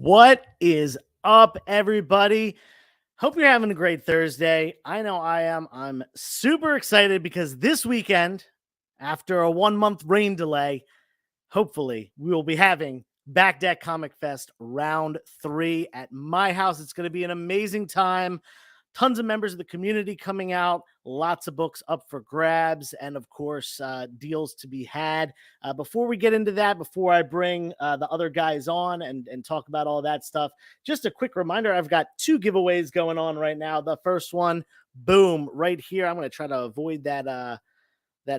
What is up, everybody? Hope you're having a great Thursday. I know I am. I'm super excited because this weekend, after a 1 month rain delay, hopefully we will be having Back Deck Comic Fest round 3 at my house. It's going to be an amazing time. Tons of members of the community coming out, lots of books up for grabs, and of course, deals to be had. Before we get into that, before I bring the other guys on and talk about all that stuff, just a quick reminder, I've got 2 giveaways going on right now. The first one, boom, right here. I'm going to try to avoid that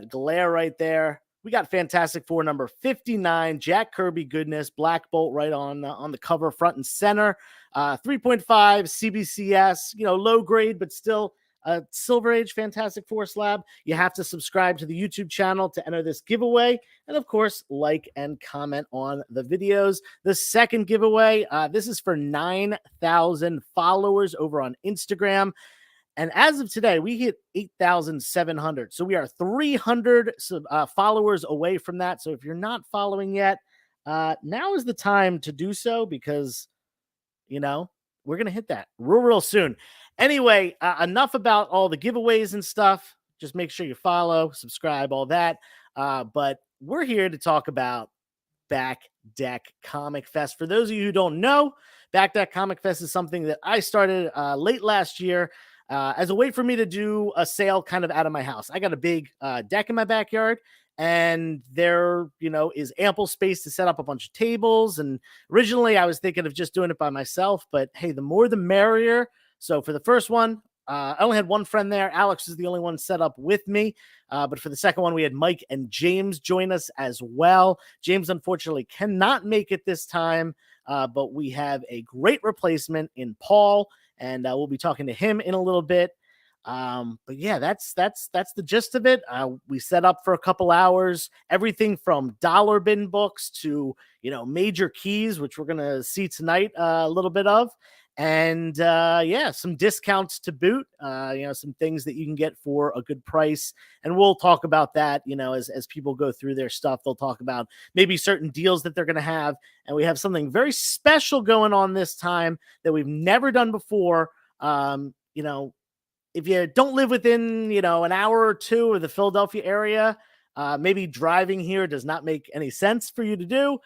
glare right there. We got Fantastic Four number 59, Jack Kirby goodness, Black Bolt right on the cover, front and center. 3.5 CBCS, low grade, but still a Silver Age Fantastic Four slab. You have to subscribe to the YouTube channel to enter this giveaway. And of course, like and comment on the videos. The second giveaway, this is for 9,000 followers over on Instagram. And as of today, we hit 8,700. So we are 300 followers away from that. So if you're not following yet, now is the time to do so because, we're going to hit that real soon. Anyway, enough about all the giveaways and stuff. Just make sure you follow, subscribe, all that. But we're here to talk about Back Deck Comic Fest. For those of you who don't know, Back Deck Comic Fest is something that I started late last year. As a way for me to do a sale kind of out of my house. I got a big deck in my backyard, and there, is ample space to set up a bunch of tables. And originally I was thinking of just doing it by myself, but hey, the more the merrier. So for the first one, I only had one friend there. Alex is the only one set up with me. But for the second one, we had Mike and James join us as well. James, unfortunately, cannot make it this time, but we have a great replacement in Paul. And we'll be talking to him in a little bit. But yeah, that's the gist of it. We set up for a couple hours, everything from dollar bin books to, major keys, which we're going to see tonight a little bit of. And some discounts to boot, some things that you can get for a good price. And we'll talk about that, as people go through their stuff. They'll talk about maybe certain deals that they're going to have. And we have something very special going on this time that we've never done before. If you don't live within, an hour or two of the Philadelphia area, maybe driving here does not make any sense for you to do.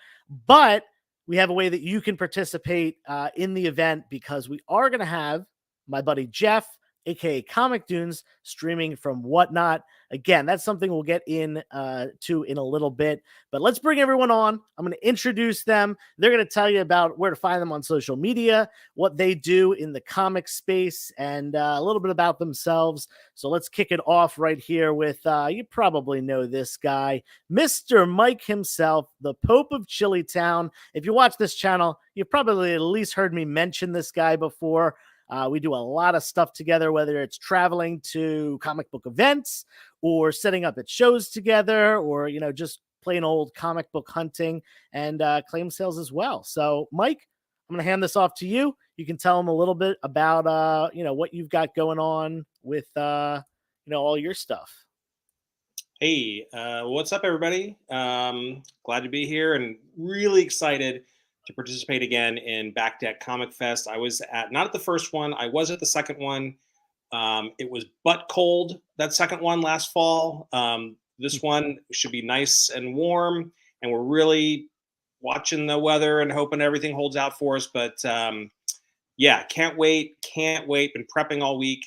But we have a way that you can participate in the event because we are going to have my buddy Jeff, aka Comic Dunes, streaming from Whatnot. Again, that's something we'll get in to in a little bit. But let's bring everyone on. I'm going to introduce them. They're going to tell you about where to find them on social media, what they do in the comic space, and a little bit about themselves. So let's kick it off right here with, you probably know this guy, Mr. Mike himself, the Pope of Chillytown. If you watch this channel, you've probably at least heard me mention this guy before. We do a lot of stuff together, whether it's traveling to comic book events or setting up at shows together or, just plain old comic book hunting and claim sales as well. So, Mike, I'm going to hand this off to you. You can tell them a little bit about, what you've got going on with, all your stuff. Hey, what's up, everybody? Glad to be here and really excited to participate again in Back Deck Comic Fest. I was not at the first one. I was at the second one. It was butt cold, that second one last fall. This one should be nice and warm, and we're really watching the weather and hoping everything holds out for us. But yeah, can't wait. Been prepping all week.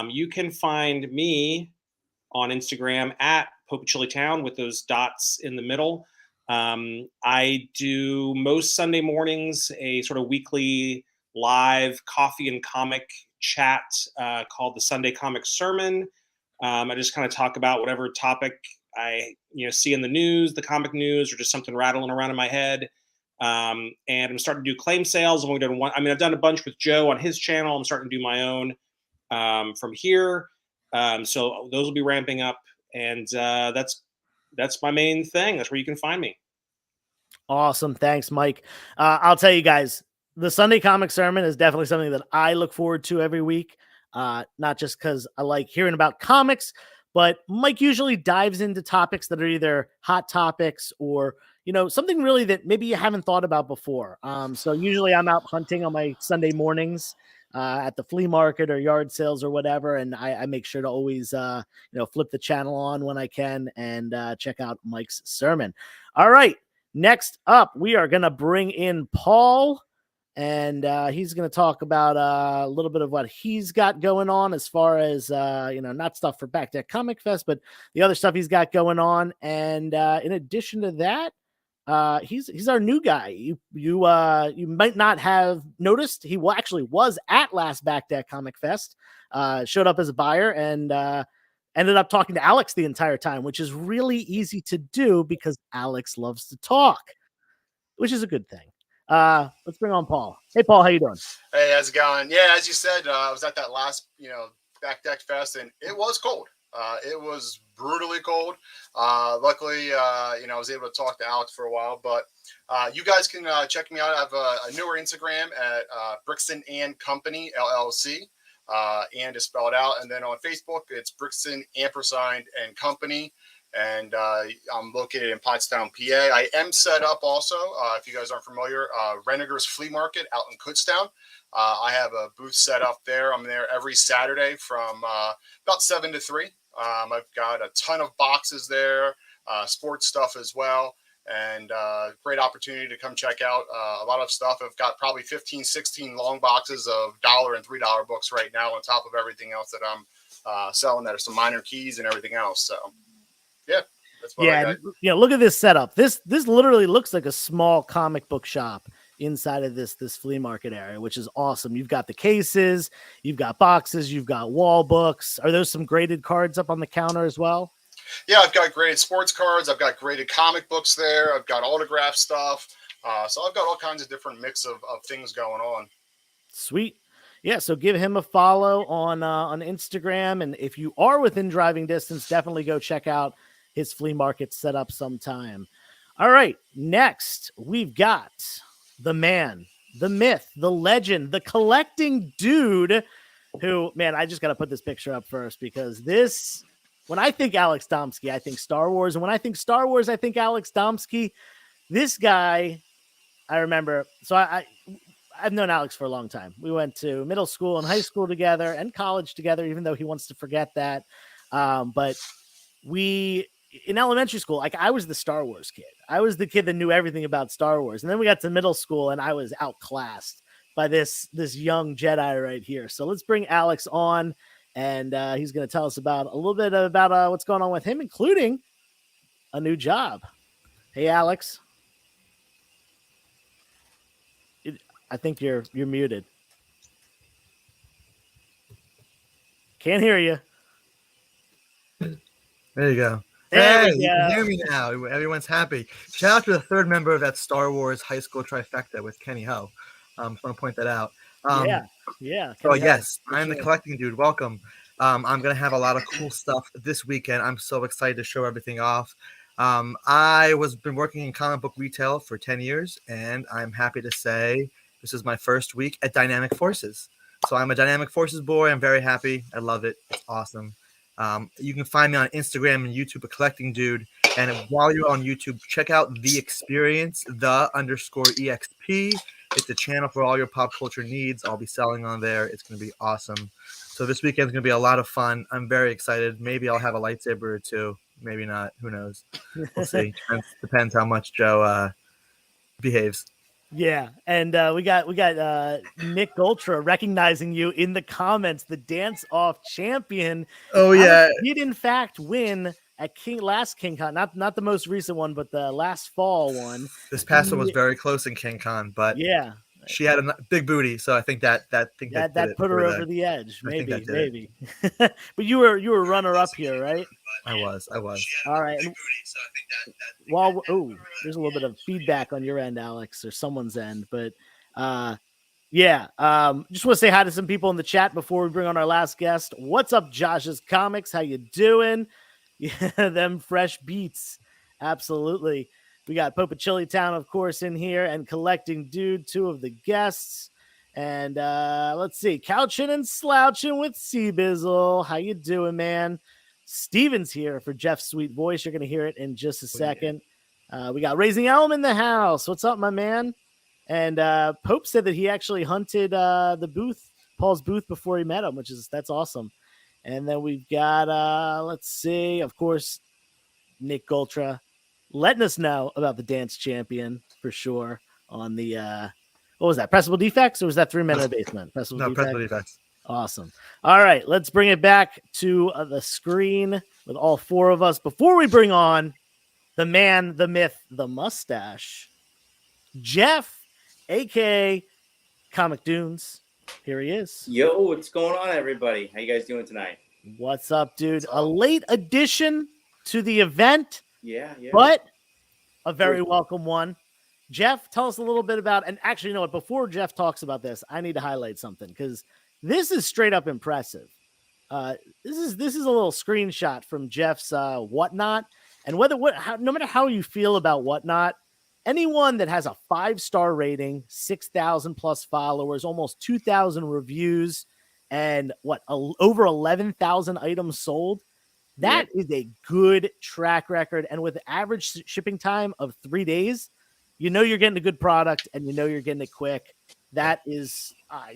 You can find me on Instagram at Pope of Chillytown with those dots in the middle. I do most Sunday mornings a sort of weekly live coffee and comic chat called the Sunday Comic Sermon. I just kind of talk about whatever topic I see in the news, the comic news, or just something rattling around in my head. And I'm starting to do claim sales. I've only done one. I've done a bunch with Joe on his channel. I'm starting to do my own from here. So those will be ramping up, and that's my main thing. That's where you can find me. Awesome. Thanks, Mike. I'll tell you guys, the Sunday Comic Sermon is definitely something that I look forward to every week. Not just because I like hearing about comics, but Mike usually dives into topics that are either hot topics or, something really that maybe you haven't thought about before. So usually I'm out hunting on my Sunday mornings at the flea market or yard sales or whatever, and I make sure to always flip the channel on when I can and check out Mike's sermon. All right, next up we are gonna bring in Paul. And he's going to talk about a little bit of what he's got going on as far as, not stuff for Back Deck Comic Fest, but the other stuff he's got going on. And in addition to that, he's our new guy. You might not have noticed he actually was at last Back Deck Comic Fest, showed up as a buyer and ended up talking to Alex the entire time, which is really easy to do because Alex loves to talk, which is a good thing. Let's bring on Paul. Hey, Paul, how you doing? Hey, how's it going? Yeah, as you said, I was at that last, Back Deck Fest, and it was cold. It was brutally cold. Luckily, I was able to talk to Alex for a while, but you guys can check me out. I have a newer Instagram at Brixton and Company, LLC, and is spelled out. And then on Facebook, it's Brixton & Company. And I'm located in Pottstown, PA. I am set up also, if you guys aren't familiar, Renegers Flea Market out in Kutztown. I have a booth set up there. I'm there every Saturday from about 7 to 3. I've got a ton of boxes there, sports stuff as well, and great opportunity to come check out a lot of stuff. I've got probably 15, 16 long boxes of $1 and $3 books right now on top of everything else that I'm selling. That are some minor keys and everything else. So. Yeah, that's what I got. Look at this setup. This literally looks like a small comic book shop inside of this flea market area, which is awesome. You've got the cases, you've got boxes, you've got wall books. Are those some graded cards up on the counter as well? Yeah, I've got graded sports cards. I've got graded comic books there. I've got autograph stuff. So I've got all kinds of different mix of things going on. Sweet. Yeah, so give him a follow on Instagram, and if you are within driving distance, definitely go check out his flea market set up sometime. All right, next we've got the man, the myth, the legend, the collecting dude who, man, I just got to put this picture up first because when I think Alex Domsky, I think Star Wars. And when I think Star Wars, I think Alex Domsky. This guy, I remember, so I've known Alex for a long time. We went to middle school and high school together and college together, even though he wants to forget that. But in elementary school, like I was the Star Wars kid. I was the kid that knew everything about Star Wars. And then we got to middle school and I was outclassed by this young Jedi right here. So let's bring Alex on and he's going to tell us about a little bit about what's going on with him, including a new job. Hey, Alex. I think you're muted. Can't hear you. There you go. There hey, you can hear me now. Everyone's happy. Shout out to the third member of that Star Wars high school trifecta with Kenny Ho. I just want to point that out. Yeah. So yes, I'm the collecting dude. Welcome. I'm going to have a lot of cool stuff this weekend. I'm so excited to show everything off. I been working in comic book retail for 10 years, and I'm happy to say this is my first week at Dynamic Forces. So I'm a Dynamic Forces boy. I'm very happy. I love it. It's awesome. You can find me on Instagram and YouTube, a collecting dude. And while you're on YouTube, check out The Experience, _EXP. It's a channel for all your pop culture needs. I'll be selling on there. It's going to be awesome. So this weekend's going to be a lot of fun. I'm very excited. Maybe I'll have a lightsaber or two. Maybe not. Who knows? We'll see. Depends how much Joe behaves. Yeah, and we got Nick Goltra recognizing you in the comments, the dance-off champion. Oh yeah, he did in fact win at last King Con, not the most recent one, but the last fall one. This past one was very close in King Con, but yeah, she had a big booty, so I think that put her over the edge. Maybe. But you were runner up here, right? I was. All right. There's a little bit of feedback on your end, Alex, or someone's end, but just want to say hi to some people in the chat before we bring on our last guest. What's up, Josh's Comics? How you doing? Yeah, them fresh beats. Absolutely. We got Popachilli Town, of course, in here, and Collecting Dude, two of the guests. And let's see, Couching and Slouching with Seabizzle. How you doing, man? Steven's here for Jeff's sweet voice. You're going to hear it in just a second. We got Raising Elm in the house. What's up, my man? And Pope said that he actually hunted the booth, Paul's booth, before he met him, that's awesome. And then we've got, let's see, of course, Nick Goltra letting us know about the dance champion for sure on the, what was that, Pressable Defects, or was that 3 Men in the Basement? Pressable Defects. Awesome. All right, let's bring it back to the screen with all four of us before we bring on the man, the myth, the mustache, Jeff, aka Comic Dunes. Here he is. Yo, what's going on, everybody? How you guys doing tonight? What's up, dude? A late addition to the event, Yeah. but a very welcome one. Jeff, tell us a little bit about, and actually, you know what? Before Jeff talks about this, I need to highlight something because this is straight up impressive. This is a little screenshot from Jeff's Whatnot, and no matter how you feel about Whatnot, anyone that has a 5-star rating, 6,000 plus followers, almost 2,000 reviews, and over 11,000 items sold, that is a good track record. And with the average shipping time of 3 days, you know you're getting a good product, and you know you're getting it quick. That is,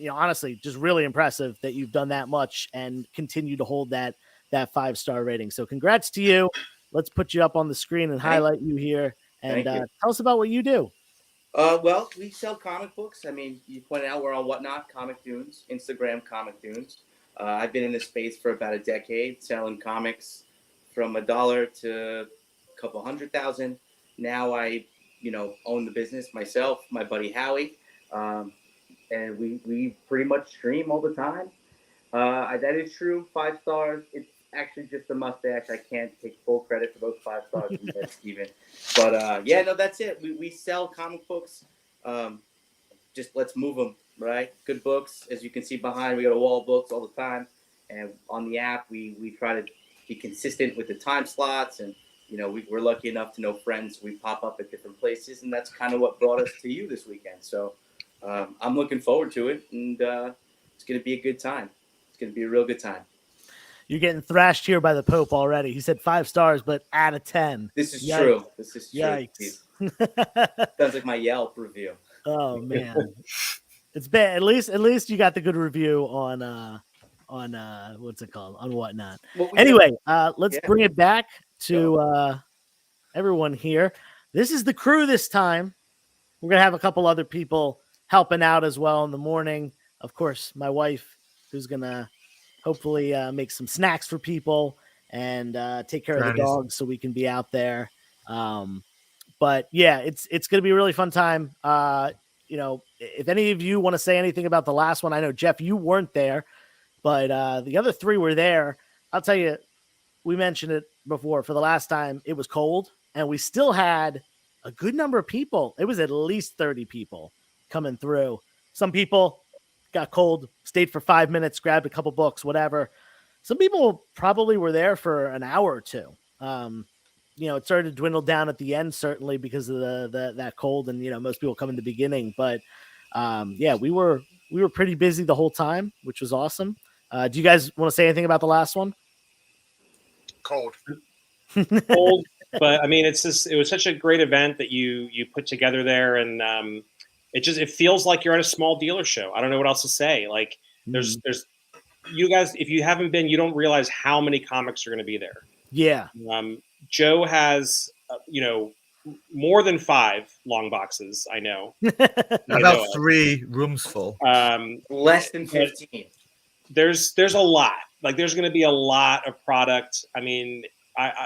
honestly, just really impressive that you've done that much and continue to hold that 5-star rating. So congrats to you. Let's put you up on the screen and highlight you here. And tell us about what you do. Well, we sell comic books. I mean, you pointed out we're on Whatnot, Comic Dunes, Instagram, Comic Dunes. I've been in this space for about a decade, selling comics from $1 to a couple 100,000. Now I, own the business myself, my buddy Howie. And we pretty much stream all the time. That is true. 5 stars. It's actually just a mustache. I can't take full credit for those 5 stars, Steven. But that's it. We sell comic books. Just let's move them, right? Good books. As you can see behind, we got a wall of books all the time. And on the app, we try to be consistent with the time slots. And, we're lucky enough to know friends. We pop up at different places. And that's kind of what brought us to you this weekend. So I'm looking forward to it. And it's going to be a good time. It's going to be a real good time. You're getting thrashed here by the Pope already. He said 5 stars, but out of 10. This is true. This is true. Yikes. Sounds like my Yelp review. Oh man, it's bad. At least you got the good review on what's it called, on Whatnot. Anyway, let's bring it back to everyone here. This is the crew this time. We're gonna have a couple other people helping out as well in the morning. Of course, my wife, who's gonna hopefully make some snacks for people and take care of the dogs so we can be out there. But yeah, it's going to be a really fun time. If any of you want to say anything about the last one, I know, Jeff, you weren't there, but the other 3 were there. I'll tell you, we mentioned it before. For the last time, it was cold, and we still had a good number of people. It was at least 30 people coming through. Some people got cold, stayed for 5 minutes, grabbed a couple books, whatever. Some people probably were there for an hour or two. It started to dwindle down at the end, certainly because of that cold, and most people come in the beginning. But we were pretty busy the whole time, which was awesome. Do you guys want to say anything about the last one? Cold. But I mean, it was such a great event that you put together there, and it feels like you're at a small dealer show. I don't know what else to say. Like there's you guys, if you haven't been, you don't realize how many comics are going to be there. Yeah. Joe has, more than 5 long boxes. I know. About 3 rooms full. Less than 15. There's a lot. Like there's going to be a lot of product. I mean,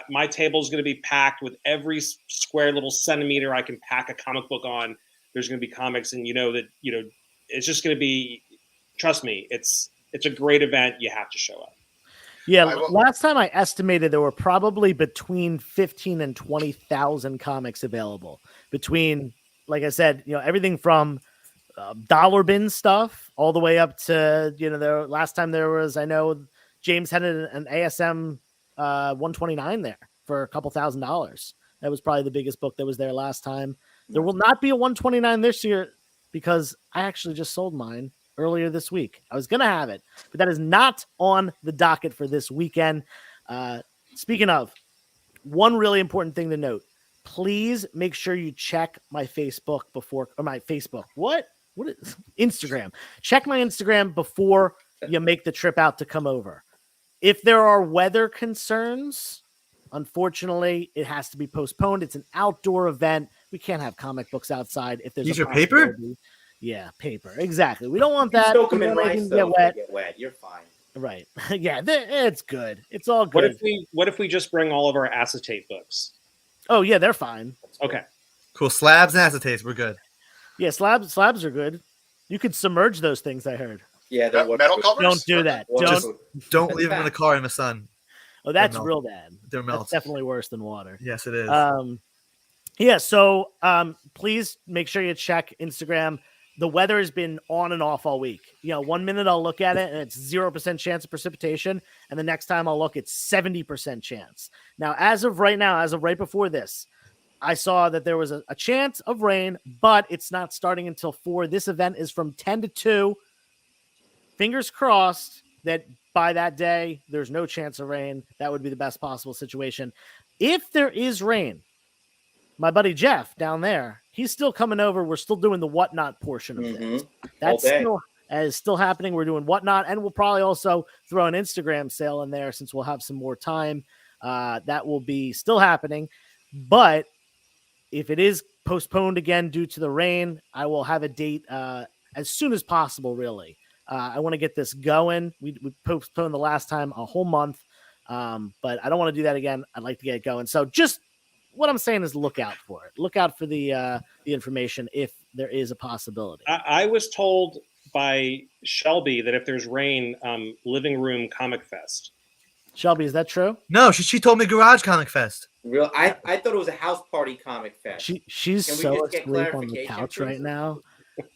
my table is going to be packed with every square little centimeter I can pack a comic book on. There's going to be comics, and it's just going to be. Trust me, it's a great event. You have to show up. Yeah, last time I estimated there were probably between 15 and 20,000 comics available. Between, like I said, everything from dollar bin stuff all the way up to the last time there was, I know James had an ASM 129 there for a couple $1,000s. That was probably the biggest book that was there last time. There will not be a 129 this year because I actually just sold mine earlier this week. I was going to have it, but that is not on the docket for this weekend. Speaking of, one really important thing to note, please make sure you check my Facebook What is Instagram? Check my Instagram before you make the trip out to come over. If there are weather concerns, unfortunately, it has to be postponed. It's an outdoor event. We can't have comic books outside. If there's These a are paper? possibility. Yeah, paper. Exactly. We don't want You that. soak We them in don't want rice, anything to though, get if they wet. get wet. You're fine. Right. Yeah, it's good. It's all What good. if we just bring all of our acetate books? Oh yeah, they're fine. Okay. Cool. Slabs and acetates. We're good. Yeah, slabs are good. You could submerge those things, I heard. Yeah, they're Metal covers? Don't do that. Wonderful. Don't. Don't leave them in the car in the sun. Oh, that's melt. real bad. They're That's melts. definitely worse than water. Yes, it is. Yeah, so please make sure you check Instagram. The weather has been on and off all week. 1 minute I'll look at it and it's 0% chance of precipitation, and the next time I'll look, it's 70% chance. Now, as of right before this, I saw that there was a chance of rain, but it's not starting until 4. This event is from 10 to 2. Fingers crossed that by that day, there's no chance of rain. That would be the best possible situation. If there is rain, my buddy Jeff down there, he's still coming over. We're still doing the whatnot portion of things. That's still happening. We're doing whatnot, and we'll probably also throw an Instagram sale in there since we'll have some more time. That will be still happening. But if it is postponed again due to the rain, I will have a date as soon as possible, really. I want to get this going. We postponed the last time a whole month, but I don't want to do that again. I'd like to get it going. So just what I'm saying is look out for it. Look out for the information if there is a possibility. I was told by Shelby that if there's rain, living room Comic Fest. Shelby, is that true? No, she told me Garage Comic Fest. Real, I thought it was a house party comic fest. She's Can we so just get asleep on the clarification, couch please? right now.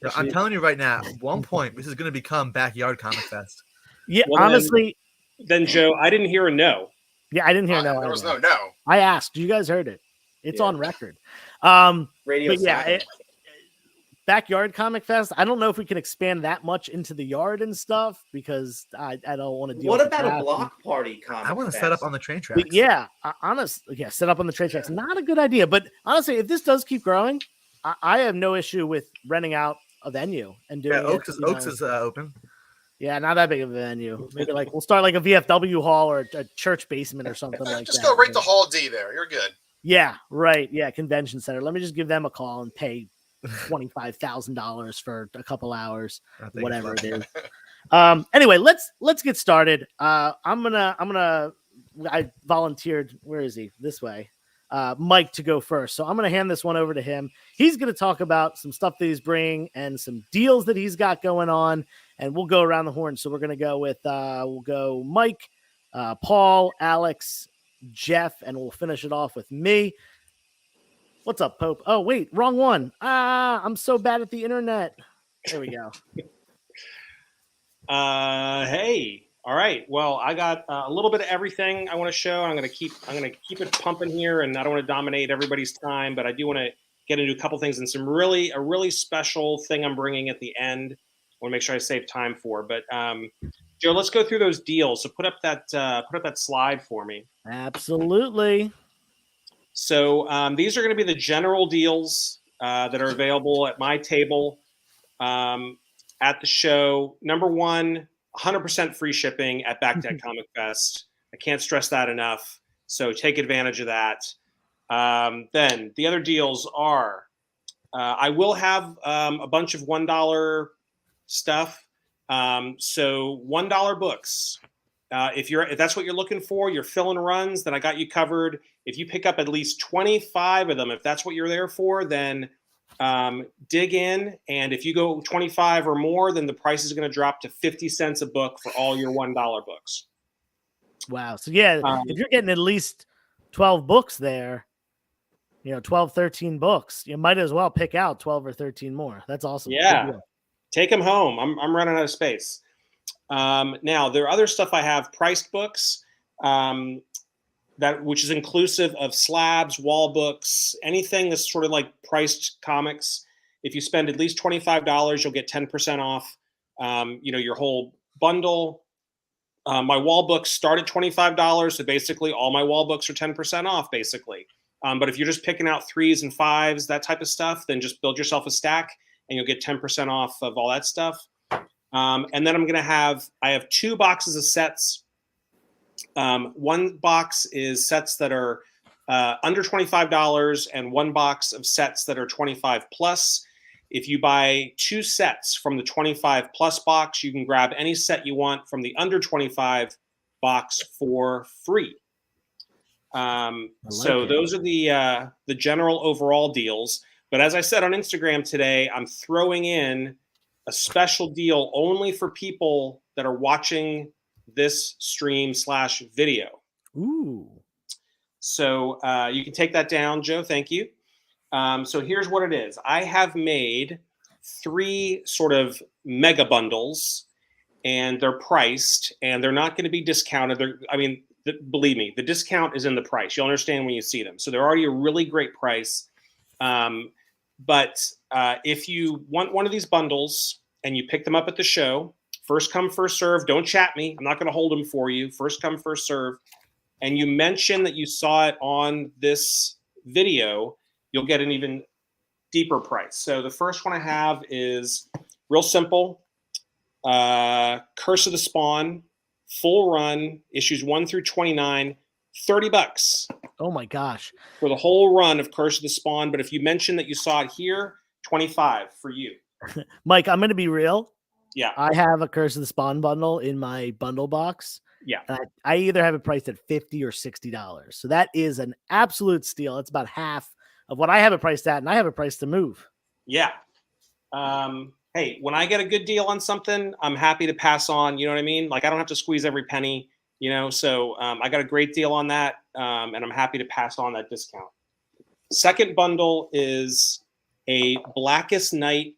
Yeah, I'm telling you right now, at one point, this is going to become Backyard Comic Fest. Yeah, Well, honestly, Then Joe, I didn't hear a no. yeah, I didn't hear no. There was either. no. I asked. You guys heard it. It's Yeah. on record. Radio But yeah, silence. Backyard Comic Fest. I don't know if we can expand that much into the yard and stuff because I don't want to deal What with about a traffic. block party comic I want to fest? set up on the train tracks. But yeah, set up on the train tracks. Not a good idea. But honestly, if this does keep growing, I have no issue with renting out a venue and doing Yeah, Oaks it, is open. Yeah, not that big of a venue. Maybe like we'll start like a VFW hall or a church basement or something like Just that. go right to Hall D there. You're good. Yeah, right. Yeah, convention center. Let me just give them a call and pay $25,000 for a couple hours, I think whatever it it's is. Anyway, let's get started. I volunteered. Where is he? This way. Mike to go first. So I'm going to hand this one over to him. He's going to talk about some stuff that he's bringing and some deals that he's got going on, and we'll go around the horn. So we're going to go with we'll go Mike, Paul, Alex, Jeff, and we'll finish it off with me. What's up, Pope? Oh, wait, wrong one. I'm so bad at the internet. There we go. Hey. All right. Well, I got a little bit of everything I want to show. I'm going to keep it pumping here, and I don't want to dominate everybody's time, but I do want to get into a couple things and a really special thing I'm bringing at the end. I want to make sure I save time for. But Joe, let's go through those deals. So put up that slide for me. Absolutely. So these are going to be the general deals that are available at my table at the show. Number one, 100% free shipping at Back Deck Comic Fest. I can't stress that enough. So take advantage of that. Then the other deals are I will have a bunch of $1 stuff. So $1 books. If that's what you're looking for, you're filling runs, then I got you covered. If you pick up at least 25 of them, if that's what you're there for, then dig in. And if you go 25 or more, then the price is going to drop to 50 cents a book for all your $1 books. Wow. So yeah, if you're getting at least 12 books there, 12, 13 books, you might as well pick out 12 or 13 more. That's awesome. Yeah. Take them home. I'm running out of space. Now there are other stuff I have, priced books, which is inclusive of slabs, wall books, anything that's sort of like priced comics. If you spend at least $25, you'll get 10% off, your whole bundle. My wall books start at $25. So basically all my wall books are 10% off basically. But if you're just picking out 3s and 5s, that type of stuff, then just build yourself a stack and you'll get 10% off of all that stuff. And then I have 2 boxes of sets. One box is sets that are under $25 and 1 box of sets that are 25 plus. If you buy 2 sets from the 25 plus box, you can grab any set you want from the under 25 box for free. So those are the general overall deals. But as I said on Instagram today, I'm throwing in a special deal only for people that are watching this stream/video. Ooh. So you can take that down, Joe. Thank you. So here's what it is. I have made 3 sort of mega bundles, and they're priced, and they're not going to be discounted. Believe me, the discount is in the price. You'll understand when you see them. So they're already a really great price. But if you want one of these bundles and you pick them up at the show, first come, first serve. Don't chat me. I'm not going to hold them for you. First come, first serve. And you mention that you saw it on this video, you'll get an even deeper price. So the first one I have is real simple. Curse of the Spawn, full run, issues 1 through 29, $30 Oh my gosh. for the whole run of Curse of the Spawn. But if you mention that you saw it here, 25 for you. Mike, I'm going to be real. Yeah. I have a Curse of the Spawn bundle in my bundle box. Yeah. And I either have it priced at $50 or $60. So that is an absolute steal. It's about half of what I have it priced at, and I have it priced to move. Yeah. Hey, when I get a good deal on something, I'm happy to pass on. You know what I mean? Like, I don't have to squeeze every penny, so I got a great deal on that, and I'm happy to pass on that discount. Second bundle is a Blackest Night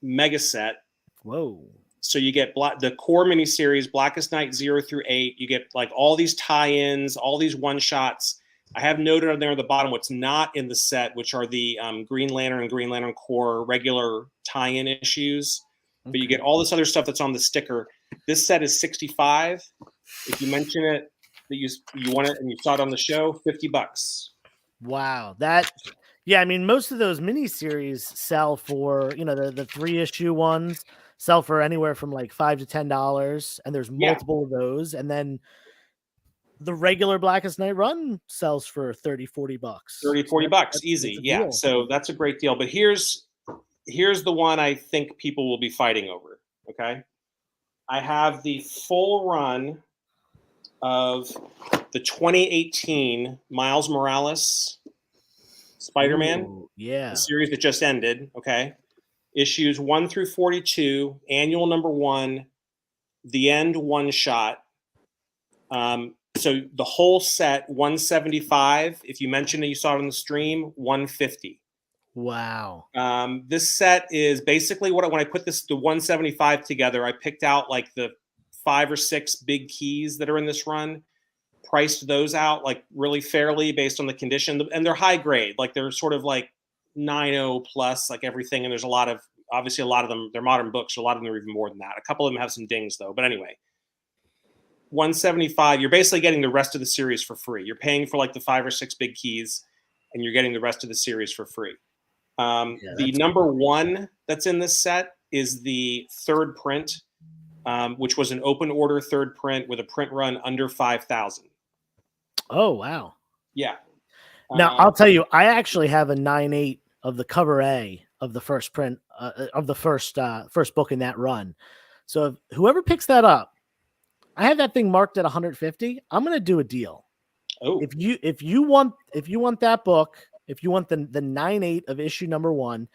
mega set. Whoa. So you get the core miniseries, Blackest Night 0 through 8. You get like all these tie-ins, all these one-shots. I have noted on there at the bottom what's not in the set, which are the Green Lantern and Green Lantern Corps regular tie-in issues. But you get all this other stuff that's on the sticker. This set is $65. If you mention it that you want it and you saw it on the show, $50. Wow. I mean, most of those miniseries sell for, the 3-issue ones sell for anywhere from like $5 to $10, and there's multiple of those. And then the regular Blackest Night run sells for $30, $40. $30-$40 easy. Yeah. So that's a great deal. But here's the one I think people will be fighting over. Okay. I have the full run of the 2018 Miles Morales Spider-Man. Ooh, yeah. The series that just ended. Okay. Issues 1 through 42, annual number 1, the end one shot. So the whole set, $175. If you mentioned that you saw it on the stream, $150. Wow. This set is basically when I put the $175 together, I picked out like the 5 or 6 big keys that are in this run, priced those out like really fairly based on the condition, and they're high grade. Like they're sort of like 9.0 plus, like everything. And there's obviously a lot of them, they're modern books. So a lot of them are even more than that. A couple of them have some dings though. But anyway, $175, you're basically getting the rest of the series for free. You're paying for like the 5 or 6 big keys, and you're getting the rest of the series for free. The number 1 that's in this set is the 3rd print, which was an open order 3rd print with a print run under 5,000. Oh, wow. Yeah. Now, I'll tell you, I actually have a 9.8 of the cover A of the first print of the first book in that run. So if whoever picks that up, I have that thing marked at 150. I'm going to do a deal. Oh, If you want that book, if you want the 9.8 of issue number 1,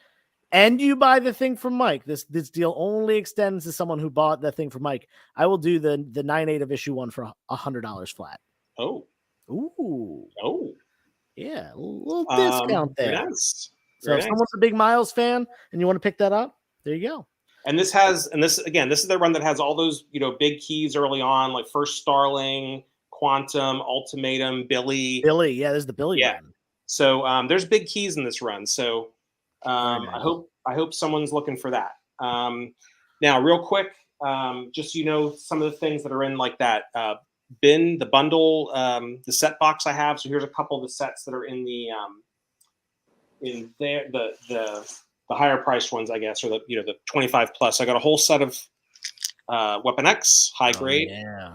and you buy the thing from Mike, this deal only extends to someone who bought the thing from Mike. I will do the 9.8 of issue 1 for $100 flat. Oh. Ooh. Oh. Yeah, a little discount there. Nice. So if someone's a big Miles fan and you want to pick that up, there you go. And this is the run that has all those, big keys early on, like First Starling, Quantum, Ultimatum, Billy. Yeah, there's the Billy run. So there's big keys in this run. So nice. I hope someone's looking for that. Now, real quick, just some of the things that are in like that bin, the bundle, the set box I have. So here's a couple of the sets that are in the higher priced ones, I guess, or the 25 plus. I got a whole set of Weapon X high grade. Yeah.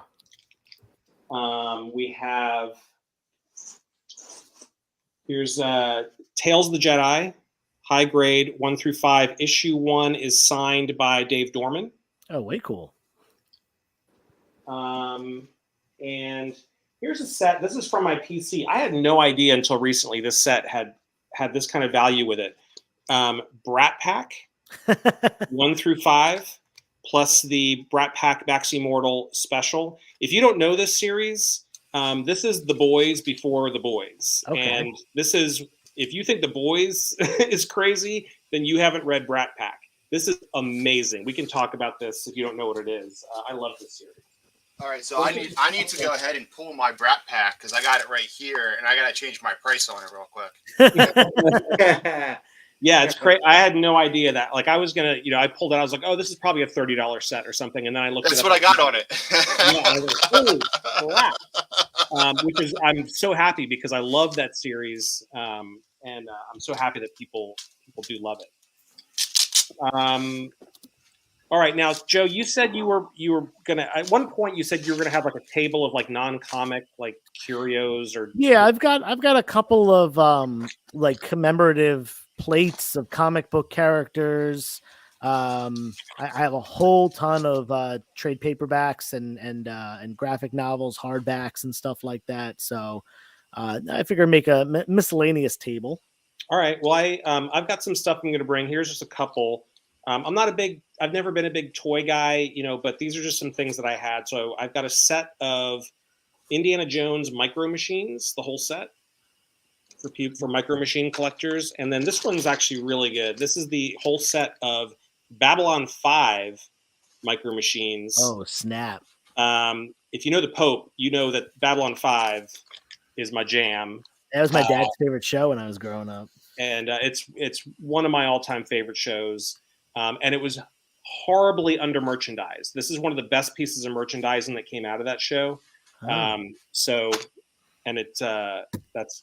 We have here's Tales of the Jedi, high grade 1 through 5. Issue 1 is signed by Dave Dorman. Oh, way cool. And here's a set. This is from my PC. I had no idea until recently this set had this kind of value with it. Brat Pack 1 through 5, plus the Brat Pack Maxi Mortal special. If you don't know this series, this is The Boys before The Boys. Okay. And this is, if you think The Boys is crazy, then you haven't read Brat Pack. This is amazing. We can talk about this if you don't know what it is. I love this series. All right, so I need to go ahead and pull my Brat Pack because I got it right here, and I got to change my price on it real quick. Yeah, it's great. I had no idea that. Like, I was gonna, I pulled it. I was like, oh, this is probably a $30 set or something. And then I looked. That's what I got on it. Yeah, I was like, holy crap! Which is, I'm so happy because I love that series, and I'm so happy that people do love it. All right, now, Joe, you said you were gonna, at one point you said you were gonna have like a table of like non-comic like curios or. Yeah, I've got a couple of like commemorative plates of comic book characters. I have a whole ton of trade paperbacks and graphic novels, hardbacks, and stuff like that. So I figure make a miscellaneous table. All right. Well, I've got some stuff I'm going to bring. Here's just a couple. I've never been a big toy guy, but these are just some things that I had. So I've got a set of Indiana Jones Micro Machines, the whole set for Micro Machine collectors. And then this one's actually really good. This is the whole set of Babylon 5 Micro Machines. Oh, snap. If you know the Pope, you know that Babylon 5 is my jam. That was my dad's favorite show when I was growing up. And it's one of my all-time favorite shows. And it was horribly under merchandised. This is one of the best pieces of merchandising that came out of that show. That's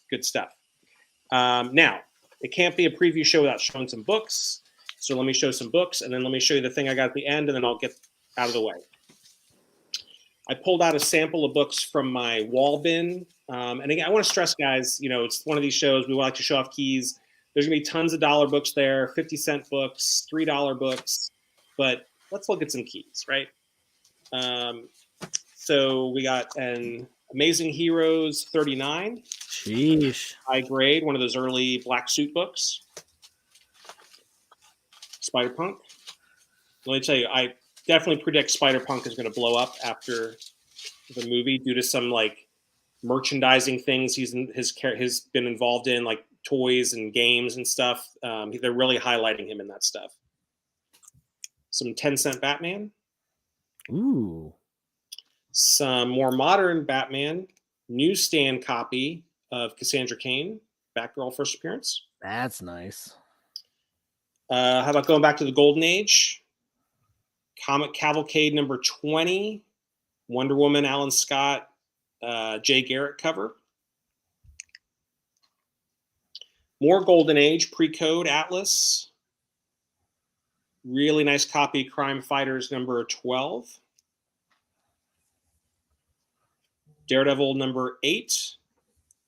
good stuff. Now, it can't be a preview show without showing some books. So let me show some books, and then let me show you the thing I got at the end, and then I'll get out of the way. I pulled out a sample of books from my wall bin. And again, I want to stress, guys, it's one of these shows. We like to show off keys. There's going to be tons of dollar books there, 50-cent books, $3 books. But let's look at some keys, right? So we got an Amazing Heroes 39. Sheesh. High grade, one of those early black suit books. Spider-Punk. Let me tell you, I definitely predict Spider-Punk is going to blow up after the movie due to some like merchandising things he's been involved in, like toys and games and stuff. They're really highlighting him in that stuff. Some 10-cent Batman. Ooh. Some more modern Batman newsstand copy of Cassandra Cain, Batgirl first appearance. That's nice. How about going back to the Golden Age? Comic Cavalcade number 20, Wonder Woman, Alan Scott, Jay Garrett cover. More Golden Age, Pre-Code Atlas. Really nice copy, Crime Fighters number 12. Daredevil number 8.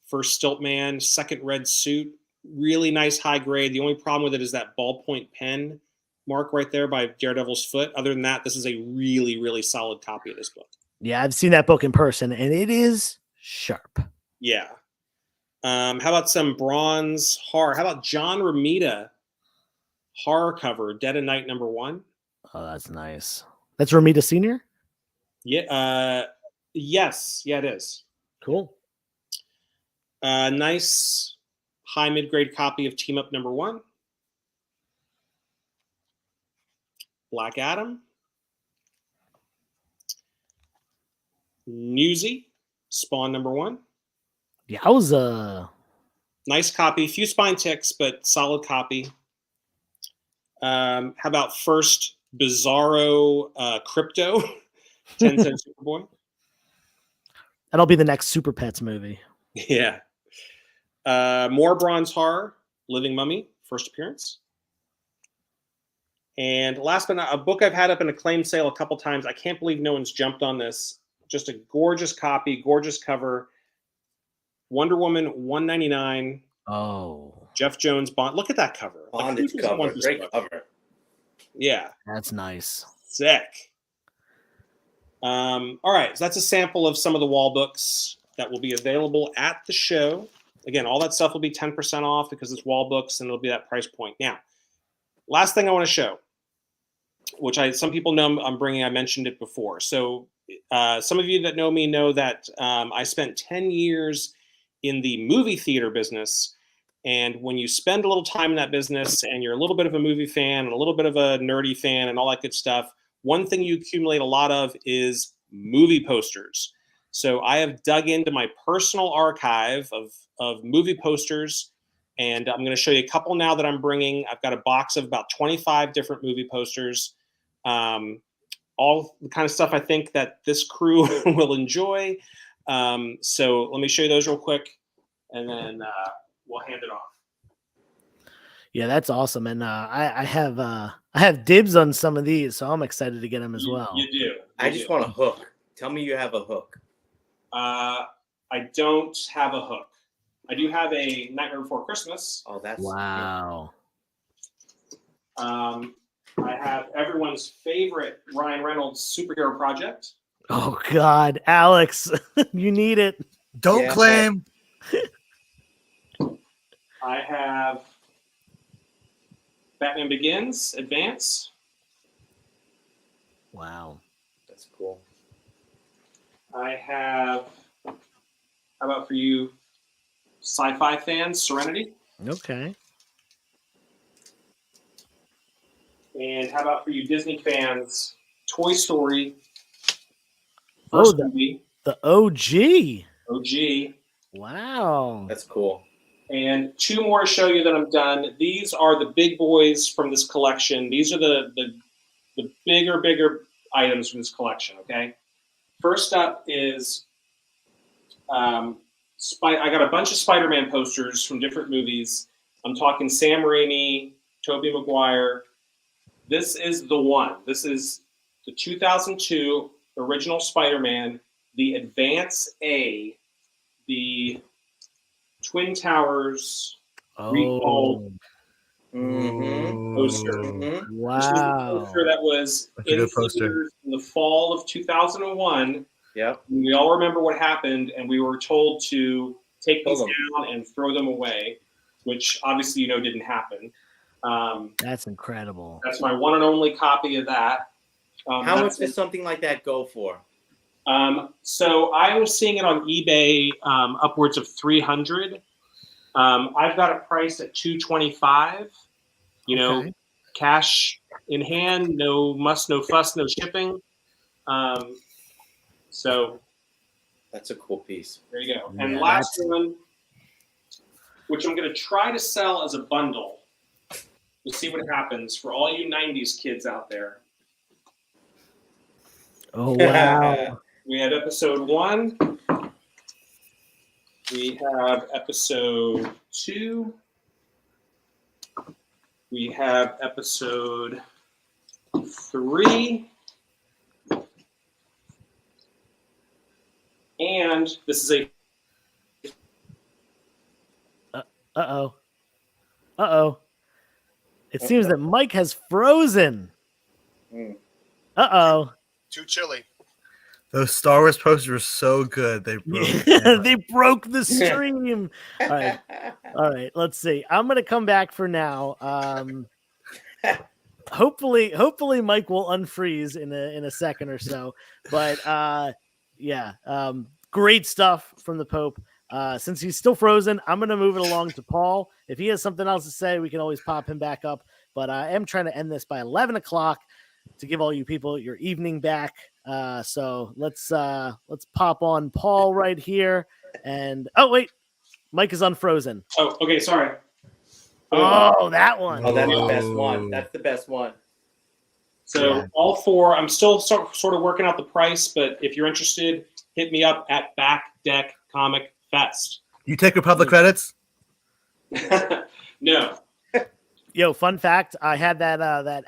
First Stiltman, second red suit. Really nice high grade. The only problem with it is that ballpoint pen mark right there by Daredevil's foot. Other than that, this is a really, really solid copy of this book. Yeah, I've seen that book in person, and it is sharp. Yeah. How about some bronze horror? How about John Romita horror cover, Dead of Night number 1? Oh, that's nice. That's Romita Sr.? Yeah. Yes. Yeah, it is. Cool. Nice high mid-grade copy of Team Up number 1. Black Adam. Newsy, Spawn number 1. Yowza. Nice copy. Few spine ticks, but solid copy. How about first Bizarro Crypto, 10-cent Superboy? That'll be the next Super Pets movie. Yeah. More Bronze Horror, Living Mummy, first appearance. And last but not, a book I've had up in a claim sale a couple times. I can't believe no one's jumped on this. Just a gorgeous copy, gorgeous cover. Wonder Woman 199. Oh, Jeff Jones Bond. Look at that cover. Bondage who doesn't cover. want this Great book? cover. Yeah. that's nice. Sick. All right. So that's a sample of some of the wall books that will be available at the show. Again, all that stuff will be 10% off because it's wall books and it'll be that price point. Now, last thing I want to show, which some people know I'm bringing, I mentioned it before. So some of you that know me know that I spent 10 years in the movie theater business. And when you spend a little time in that business and you're a little bit of a movie fan and a little bit of a nerdy fan and all that good stuff, one thing you accumulate a lot of is movie posters. So I have dug into my personal archive of movie posters, and I'm going to show you a couple now that I'm bringing. I've got a box of about 25 different movie posters, all the kind of stuff I think that this crew will enjoy. So let me show you those real quick, and then we'll hand it off. Yeah, that's awesome. And I have dibs on some of these, so I'm excited to get them as well. You do. I just want a hook. Tell me you have a hook. I don't have a hook. I do have a Nightmare Before Christmas. Oh, that's Wow. I have everyone's favorite Ryan Reynolds superhero project. Oh God, Alex, you need it. Don't Yeah. claim. I have Batman Begins Advance. Wow. That's cool. I have, how about for you sci-fi fans, Serenity? Okay. And how about for you Disney fans, Toy Story? Oh, First the- movie, The OG. OG. Wow. That's cool. And two more to show you that I'm done. These are the big boys from this collection. These are the bigger items from this collection, okay? First up is I got a bunch of Spider-Man posters from different movies. I'm talking Sam Raimi, Tobey Maguire. This is the one. This is the 2002 original Spider-Man, the Advance A, the Twin Towers Oh, Recall Mm-hmm. poster. Mm-hmm. This was the wow. poster that was That's a in good poster. theaters in the fall of 2001. Yep. We all remember what happened, and we were told to take these Pull them. down and throw them away, which obviously didn't happen. That's incredible. That's my one and only copy of that. How that's much does something like that go for? So I was seeing it on eBay upwards of 300. I've got it priced at 225. Okay. Cash in hand, no muss, no fuss, no shipping. So That's a cool piece. there you go. And Yeah, last one, which I'm going to try to sell as a bundle. We'll see what happens for all you 90s kids out there. Oh wow. We have episode 1. We have episode 2. We have episode 3. And this is a Uh-oh. Uh-oh. It seems that Mike has frozen. Mm. Uh-oh. Too chilly. Those Star Wars posters were so good. They broke. They broke the stream. All right. All right. Let's see. I'm gonna come back for now. Hopefully Mike will unfreeze in a second or so. But yeah. Great stuff from the Pope. Since he's still frozen, I'm gonna move it along to Paul. If he has something else to say, we can always pop him back up. But I am trying to end this by 11 o'clock to give all you people your evening back. So let's pop on Paul right here. And oh wait, Mike is unfrozen. Oh, okay, sorry. Oh, that one. Oh, that's the best one. That's the best one. So Yeah. all four, I'm still sort of working out the price, but if you're interested, hit me up at Back Deck Comic Fest. You take Republic credits? No. Yo, fun fact: I had that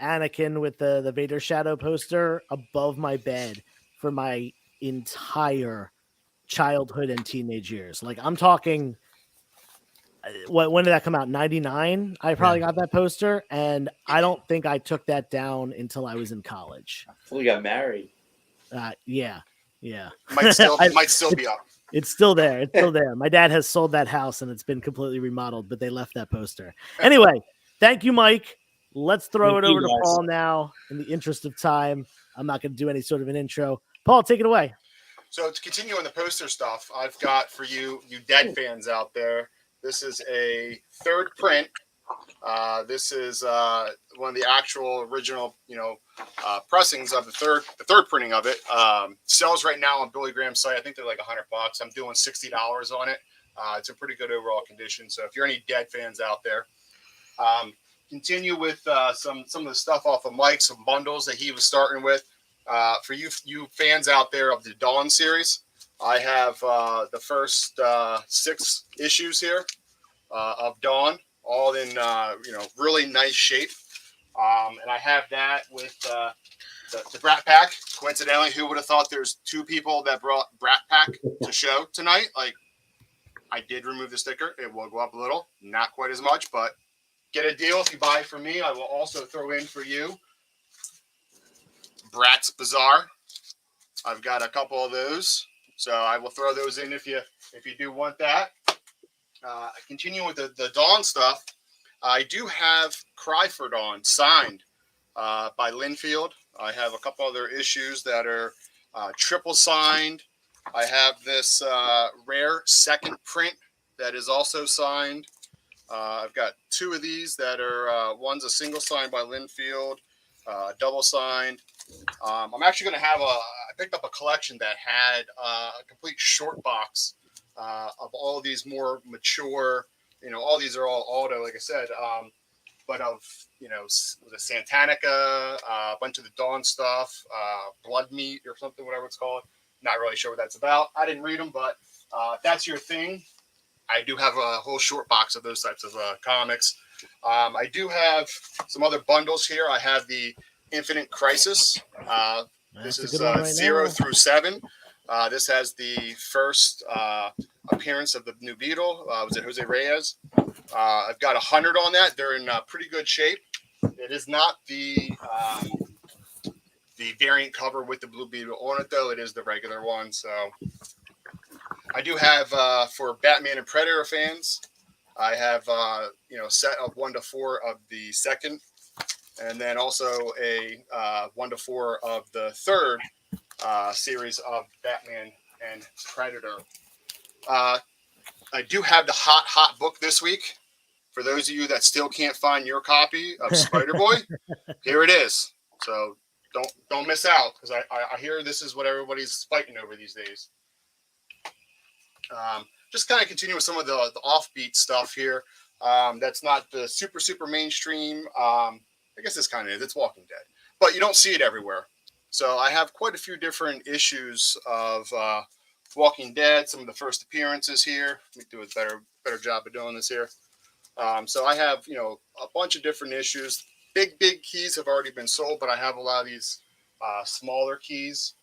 Anakin with the Vader shadow poster above my bed for my entire childhood and teenage years. Like I'm talking. When did that come out? 99. I probably got that poster, and I don't think I took that down until I was in college. We got married. Yeah. Might still be up. It's still there. It's still there. My dad has sold that house and it's been completely remodeled, but they left that poster. Anyway, thank you, Mike. Let's throw Thank it you, over to guys. Paul now. In the interest of time, I'm not going to do any sort of an intro. Paul, take it away. So to continue on the poster stuff, I've got for you Dead fans out there. This is a third print. This is one of the actual original, pressings of the third printing of it. Sells right now on Billy Graham's site. I think they're like $100. I'm doing $60 on it. It's a pretty good overall condition. So if you're any Dead fans out there, continue with some of the stuff off of Mike, some bundles that he was starting with. For you fans out there of the Dawn series, I have the first 6 issues here of Dawn, all in really nice shape. And I have that with the Brat Pack. Coincidentally, who would have thought there's 2 people that brought Brat Pack to show tonight? Like, I did remove the sticker. It will go up a little, not quite as much, but get a deal if you buy from me. I will also throw in for you Brat's Bazaar. I've got a couple of those, so I will throw those in if you do want that. Continuing with the Dawn stuff, I do have Cry for Dawn signed by Linfield. I have a couple other issues that are triple signed. I have this rare second print that is also signed. I've got 2 of these that are one's a single signed by Linfield, double signed. I'm actually going to have I picked up a collection that had a complete short box of all of these more mature, all these are all auto, like I said, but of, the Santanica, a bunch of the Dawn stuff, Blood Meat or something, whatever it's called. Not really sure what that's about. I didn't read them, but if that's your thing, I do have a whole short box of those types of comics. I do have some other bundles here. I have the Infinite Crisis. This is 0 through 7. This has the first appearance of the new Beetle. Was it Jose Reyes? I've got 100 on that. They're in pretty good shape. It is not the variant cover with the Blue Beetle on it, though. It is the regular one. So I do have for Batman and Predator fans, I have a set of 1 to 4 of the second, and then also a 1 to 4 of the third series of Batman and Predator. I do have the hot book this week. For those of you that still can't find your copy of Spider-Boy, here it is. So don't miss out, because I hear this is what everybody's fighting over these days. Just kind of continue with some of the offbeat stuff here. That's not the super mainstream. I guess this kind of is. It's Walking Dead, but you don't see it everywhere. So I have quite a few different issues of Walking Dead. Some of the first appearances here. Let me do a better job of doing this here. So I have a bunch of different issues. Big keys have already been sold, but I have a lot of these smaller keys.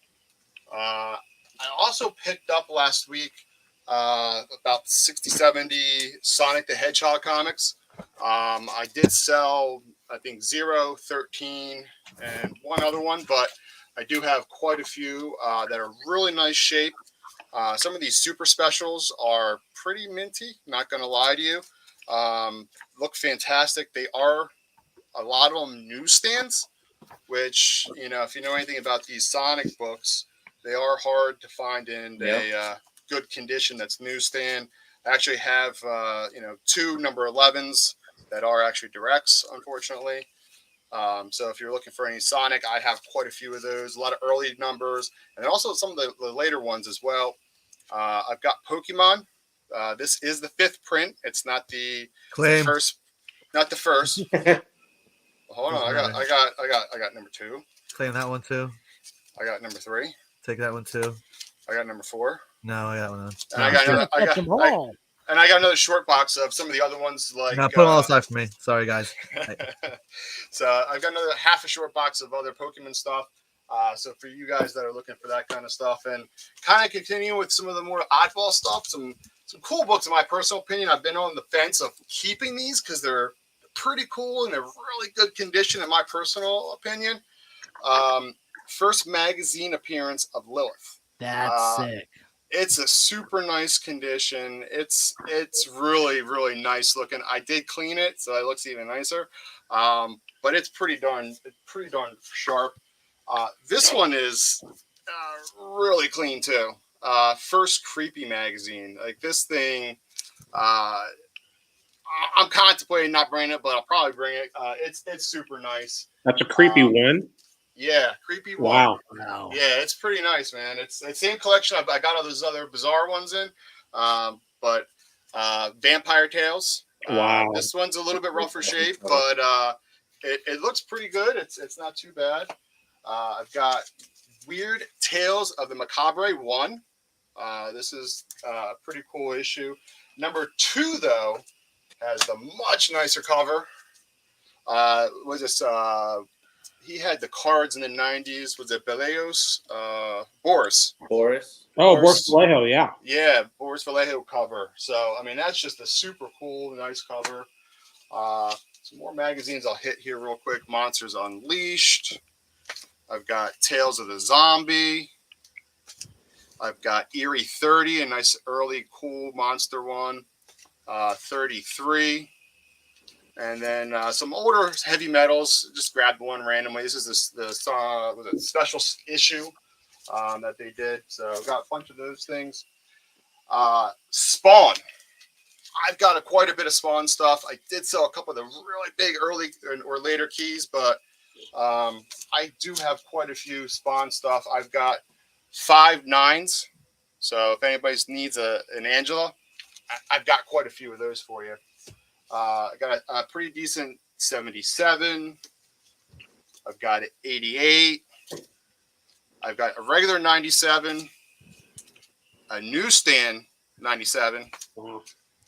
I also picked up last week about 60-70 Sonic the Hedgehog comics. I did sell, I think, 0, 13, and one other one, but I do have quite a few that are really nice shape. Some of these super specials are pretty minty, not going to lie to you. Look fantastic. They are, a lot of them, newsstands, which, if you know anything about these Sonic books, they are hard to find in a good condition that's newsstand. I actually have, 2 number 11s that are actually directs, unfortunately. So if you're looking for any Sonic, I have quite a few of those, a lot of early numbers, and also some of the later ones as well. I've got Pokemon. This is the 5th print. It's not the Claim. first, not the first. Hold on, Doesn't I got number 2. Claim that one too. I got number 3. Take that one too. I got number 4. No, I got one. On. And I got Gotta another, catch them all. and I got another short box of some of the other ones like. Now put them all aside for me. Sorry, guys. So I've got another half a short box of other Pokemon stuff. So for you guys that are looking for that kind of stuff, and kind of continue with some of the more oddball stuff, some cool books in my personal opinion. I've been on the fence of keeping these because they're pretty cool and they're really good condition in my personal opinion. First magazine appearance of Lilith. That's sick. It's a super nice condition. It's really, really nice looking. I did clean it, so it looks even nicer. But it's pretty darn sharp. This one is really clean too. First Creepy magazine. Like this thing, I'm contemplating not bringing it, but I'll probably bring it. It's super nice. That's a creepy one. Yeah, Creepy one. Wow. Wow. Yeah, it's pretty nice, man. It's the same collection I got all those other bizarre ones in. But Vampire Tales. Wow. This one's a little bit rougher shape, but it looks pretty good. It's not too bad. I've got Weird Tales of the Macabre 1. This is a pretty cool issue. Number 2, though, has the much nicer cover. Was this? He had the cards in the 90s. Was it Beleos? Boris. Boris. Oh, Boris. Boris Vallejo, yeah. Yeah, Boris Vallejo cover. So, I mean, that's just a super cool, nice cover. Some more magazines I'll hit here real quick. Monsters Unleashed. I've got Tales of the Zombie. I've got Eerie 30, a nice early cool monster one. 33. And then some older heavy metals. Just grabbed one randomly. This is the special issue that they did. So I've got a bunch of those things. Spawn. I've got quite a bit of Spawn stuff. I did sell a couple of the really big early or later keys, but I do have quite a few Spawn stuff. I've got 5 9s. So if anybody needs an Angela, I've got quite a few of those for you. I got a pretty decent 77. I've got an 88. I've got a regular 97. A newsstand 97. Ooh.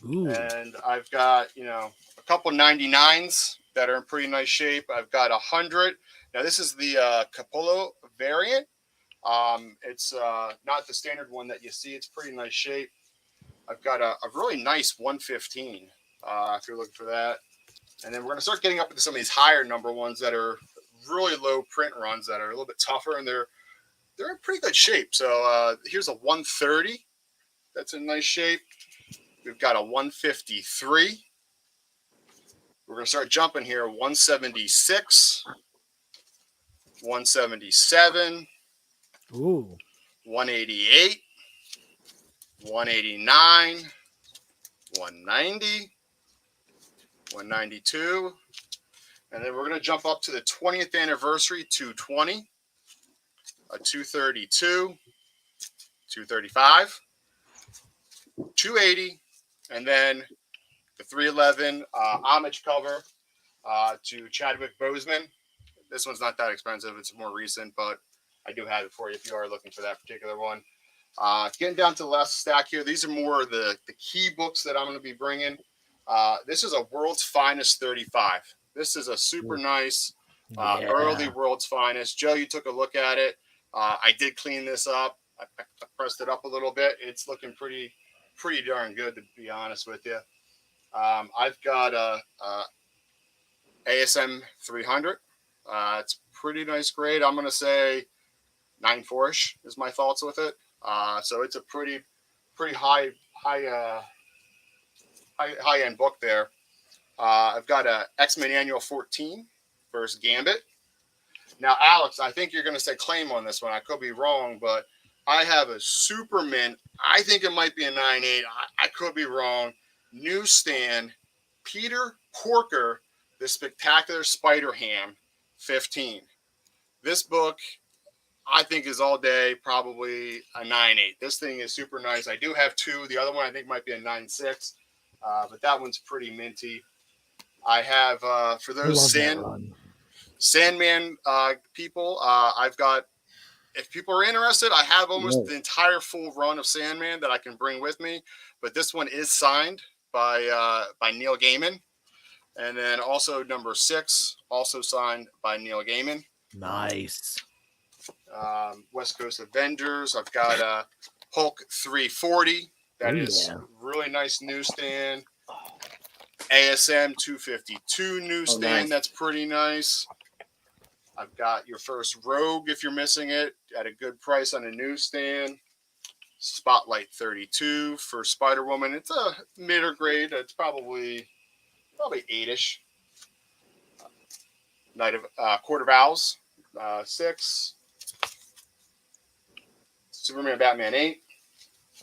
And I've got, a couple 99s that are in pretty nice shape. I've got 100. Now, this is the Capolo variant. It's not the standard one that you see. It's pretty nice shape. I've got a really nice 115. If you're looking for that. And then we're going to start getting up into some of these higher number ones that are really low print runs that are a little bit tougher, and they're in pretty good shape. So here's a 130. That's in nice shape. We've got a 153. We're going to start jumping here. 176. 177. Ooh. 188. 189. 190. 192, and then we're going to jump up to the 20th anniversary 220, a 232, 235, 280, and then the 311 homage cover to Chadwick Boseman. This one's not that expensive. It's more recent, but I do have it for you if you are looking for that particular one. Getting down to the last stack here. These are more the key books that I'm going to be bringing. This is a World's Finest 35. This is a super nice early World's Finest. Joe, you took a look at it. I did clean this up. I pressed it up a little bit. It's looking pretty darn good, to be honest with you. I've got a ASM 300. It's pretty nice grade. I'm going to say 9.4-ish is my thoughts with it. So it's a pretty high end book there. I've got a X-Men Annual 14 versus Gambit. Now, Alex, I think you're going to say claim on this one. I could be wrong, but I have a Superman. I think it might be a 9.8. I could be wrong. Newsstand, Peter Porker, The Spectacular Spider-Ham, 15. This book, I think, is all day, probably a 9.8. This thing is super nice. I do have 2. The other one I think might be a 9.6. But that one's pretty minty. I have for those Sandman people, I've got. If people are interested, I have almost the entire full run of Sandman that I can bring with me. But this one is signed by Neil Gaiman, and then also number 6, also signed by Neil Gaiman. Nice. West Coast Avengers. I've got Hulk 340. That is really nice newsstand. ASM 252 newsstand. Nice. That's pretty nice. I've got your first Rogue if you're missing it at a good price on a newsstand. Spotlight 32 for Spider-Woman. It's a mid grade. It's probably 8-ish. Court of Owls 6. Superman Batman 8.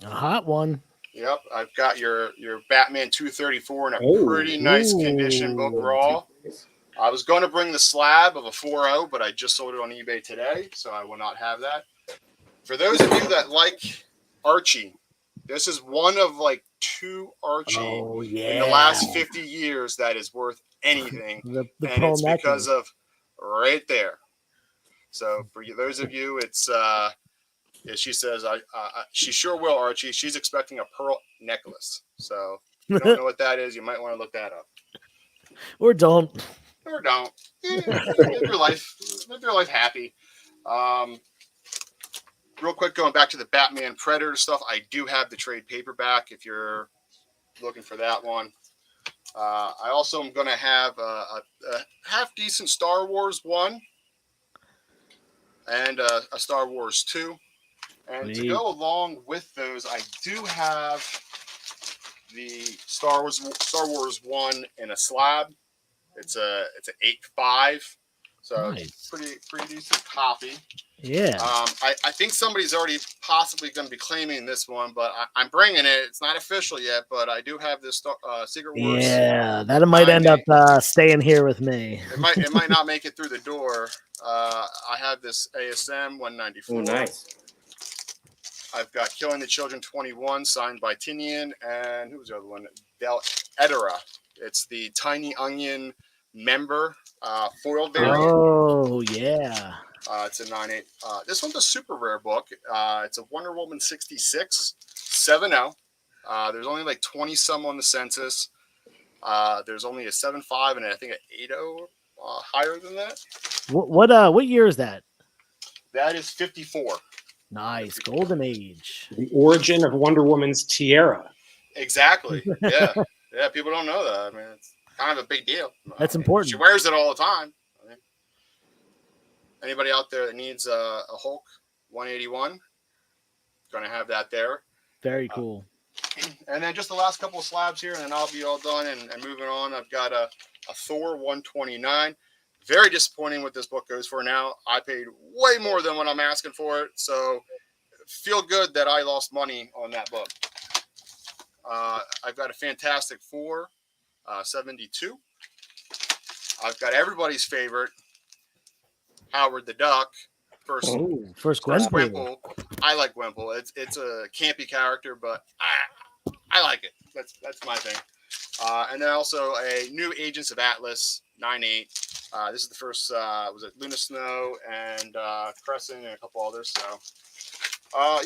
A hot one. Yep, I've got your Batman 234 in a pretty nice condition book raw. I was going to bring the slab of a 4.0, but I just sold it on eBay today, so I will not have that. For those of you that like Archie, this is one of like 2 Archie in the last 50 years that is worth anything, and it's because of right there. So for those of you, it's she says she sure will, Archie. She's expecting a pearl necklace. So if you don't know what that is, you might want to look that up. Or don't. Or don't. Live your life happy. Real quick, going back to the Batman Predator stuff, I do have the trade paperback if you're looking for that one. I also am going to have a half decent Star Wars 1 and a Star Wars 2. And to go along with those, I do have the Star Wars 1 in a slab. It's an 8.5, so nice. pretty decent copy. Yeah. I think somebody's already possibly going to be claiming this one, but I'm bringing it. It's not official yet, but I do have this Secret Wars. Yeah, that might end up staying here with me. It might not make it through the door. I have this ASM 194. Oh, nice. I've got Killing the Children 21, signed by Tinian, and who was the other one? Del Edera. It's the Tiny Onion member foil variant. Oh, yeah. It's a 9.8. This one's a super rare book. It's a Wonder Woman 66, 7.0. There's only like 20 some on the census. There's only a 7.5 and I think an 8.0 higher than that. What year is that? That is 54. Nice. 54. Golden Age. The origin of Wonder Woman's tiara. Exactly. Yeah. Yeah, people don't know that. I mean, it's kind of a big deal. That's important. She wears it all the time. I mean, anybody out there that needs a Hulk 181, going to have that there. Very cool. And then just the last couple of slabs here, and then I'll be all done and moving on. I've got a Thor 129. Very disappointing what this book goes for now. I paid way more than what I'm asking for it, so feel good that I lost money on that book. I've got a Fantastic Four 72. I've got everybody's favorite, Howard the Duck. First Gwenpool. I like Gwenpool. It's a campy character, but I like it. That's my thing. And then also a new Agents of Atlas 9.8. This is the first. Was it Luna Snow and Crescent and a couple others? So.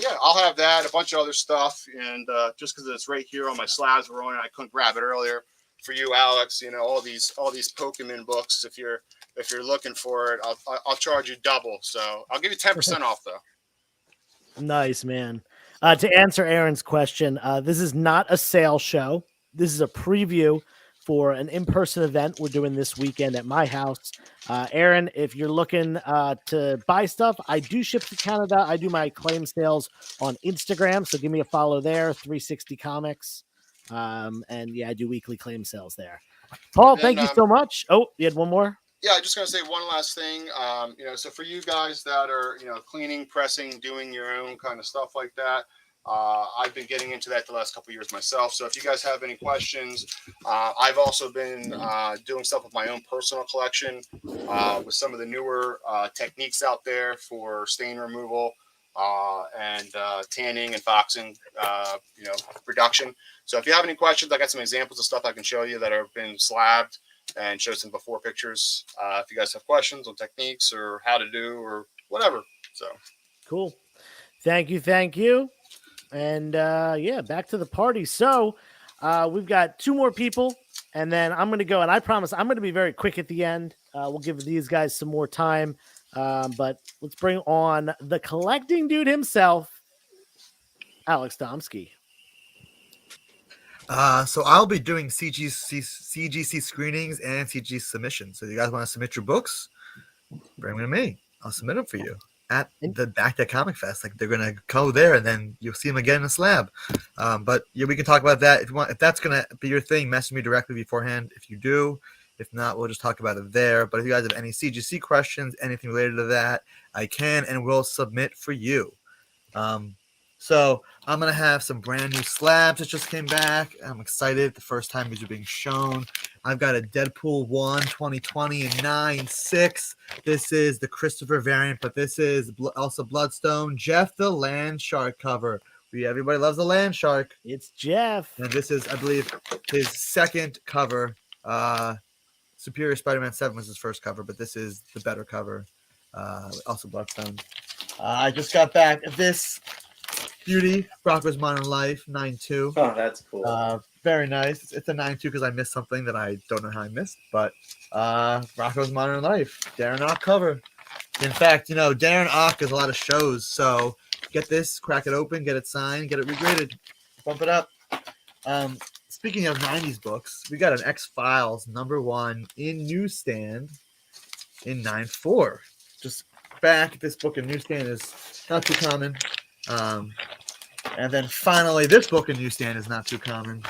Yeah, I'll have that, a bunch of other stuff, and just because it's right here on my slabs we're on, I couldn't grab it earlier. For you, Alex, you know all these Pokemon books. If you're looking for it, I'll charge you double. So I'll give you 10% off though. Nice, man. To answer Aaron's question, this is not a sales show. This is a preview for an in-person event we're doing this weekend at my house. Aaron, if you're looking to buy stuff, I do ship to Canada. I do my claim sales on Instagram, so give me a follow there, 360 Comics. And yeah, I do weekly claim sales there. Paul, thank you so much. Oh, you had one more? Yeah, I'm just going to say one last thing. So for you guys that are, cleaning, pressing, doing your own kind of stuff like that, I've been getting into that the last couple of years myself. So if you guys have any questions, I've also been doing stuff with my own personal collection with some of the newer techniques out there for stain removal and tanning and foxing, production. So if you have any questions, I got some examples of stuff I can show you that have been slabbed and show some before pictures. If you guys have questions on techniques or how to do or whatever. So Cool. Thank you. And yeah, back to the party. So we've got 2 more people, and then I'm going to go. And I promise I'm going to be very quick at the end. We'll give these guys some more time. But let's bring on the collecting dude himself, Alex Domsky. So I'll be doing CGC screenings and CG submissions. So if you guys want to submit your books, bring them to me. I'll submit them for you at the Back Deck Comic Fest. Like, they're gonna go there, and then you'll see them again in a slab. But yeah, we can talk about that if you want. If that's gonna be your thing, message me directly beforehand. If you do, if not, we'll just talk about it there. But if you guys have any CGC questions, anything related to that, I can and will submit for you. So I'm going to have some brand new slabs that just came back. I'm excited. The first time these are being shown. I've got a Deadpool 1 2020 and 9.6. This is the Christopher variant, but this is also Bloodstone. Jeff the Land Shark cover. Everybody loves the Land Shark. It's Jeff. And this is, I believe, his second cover. Superior Spider-Man 7 was his first cover, but this is the better cover. Also Bloodstone. I just got back this beauty, Rocko's Modern Life 9.2. Oh, that's cool. Very nice. It's a 9.2 because I missed something that I don't know how I missed. But Rocko's Modern Life, Darren Ock cover. In fact, Darren Ock does a lot of shows. So get this, crack it open, get it signed, get it regraded, bump it up. Speaking of 90s books, we got an X-Files #1 in newsstand in 9.4. Just back. This book in newsstand is not too common. And then finally, this book in newsstand is not too common.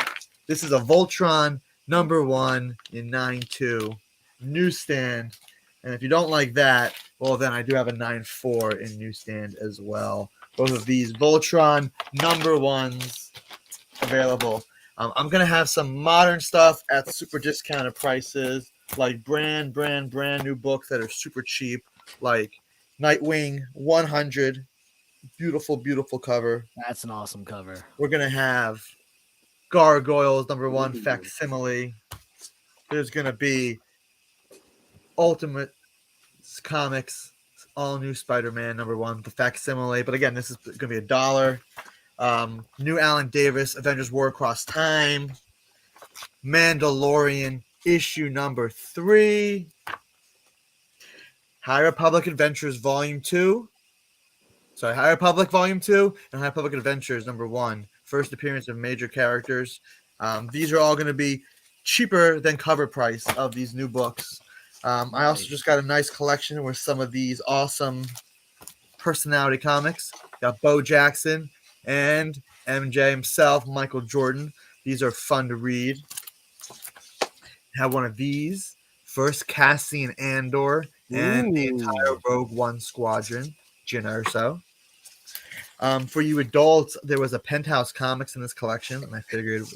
This is a Voltron #1 in 9.2 newsstand. And if you don't like that, well, then I do have a 9.4 in newsstand as well. Both of these Voltron #1s available. I'm going to have some modern stuff at super discounted prices, like brand new books that are super cheap, like Nightwing 100. Beautiful cover. That's an awesome cover. We're going to have Gargoyles #1 facsimile. There's going to be Ultimate Comics all new Spider-Man #1, the facsimile. But again, this is going to be $1. New Alan Davis, Avengers War Across Time. Mandalorian issue #3. High Republic Adventures Volume 2. Sorry, High Republic Volume 2 and High Republic Adventures #1. First appearance of major characters. These are all going to be cheaper than cover price of these new books. I also just got a nice collection with some of these awesome personality comics. Got Bo Jackson and MJ himself, Michael Jordan. These are fun to read. Have one of these. First Cassian Andor and the entire Rogue One Squadron. Jyn Erso. For you adults, there was a Penthouse Comics in this collection, and I figured,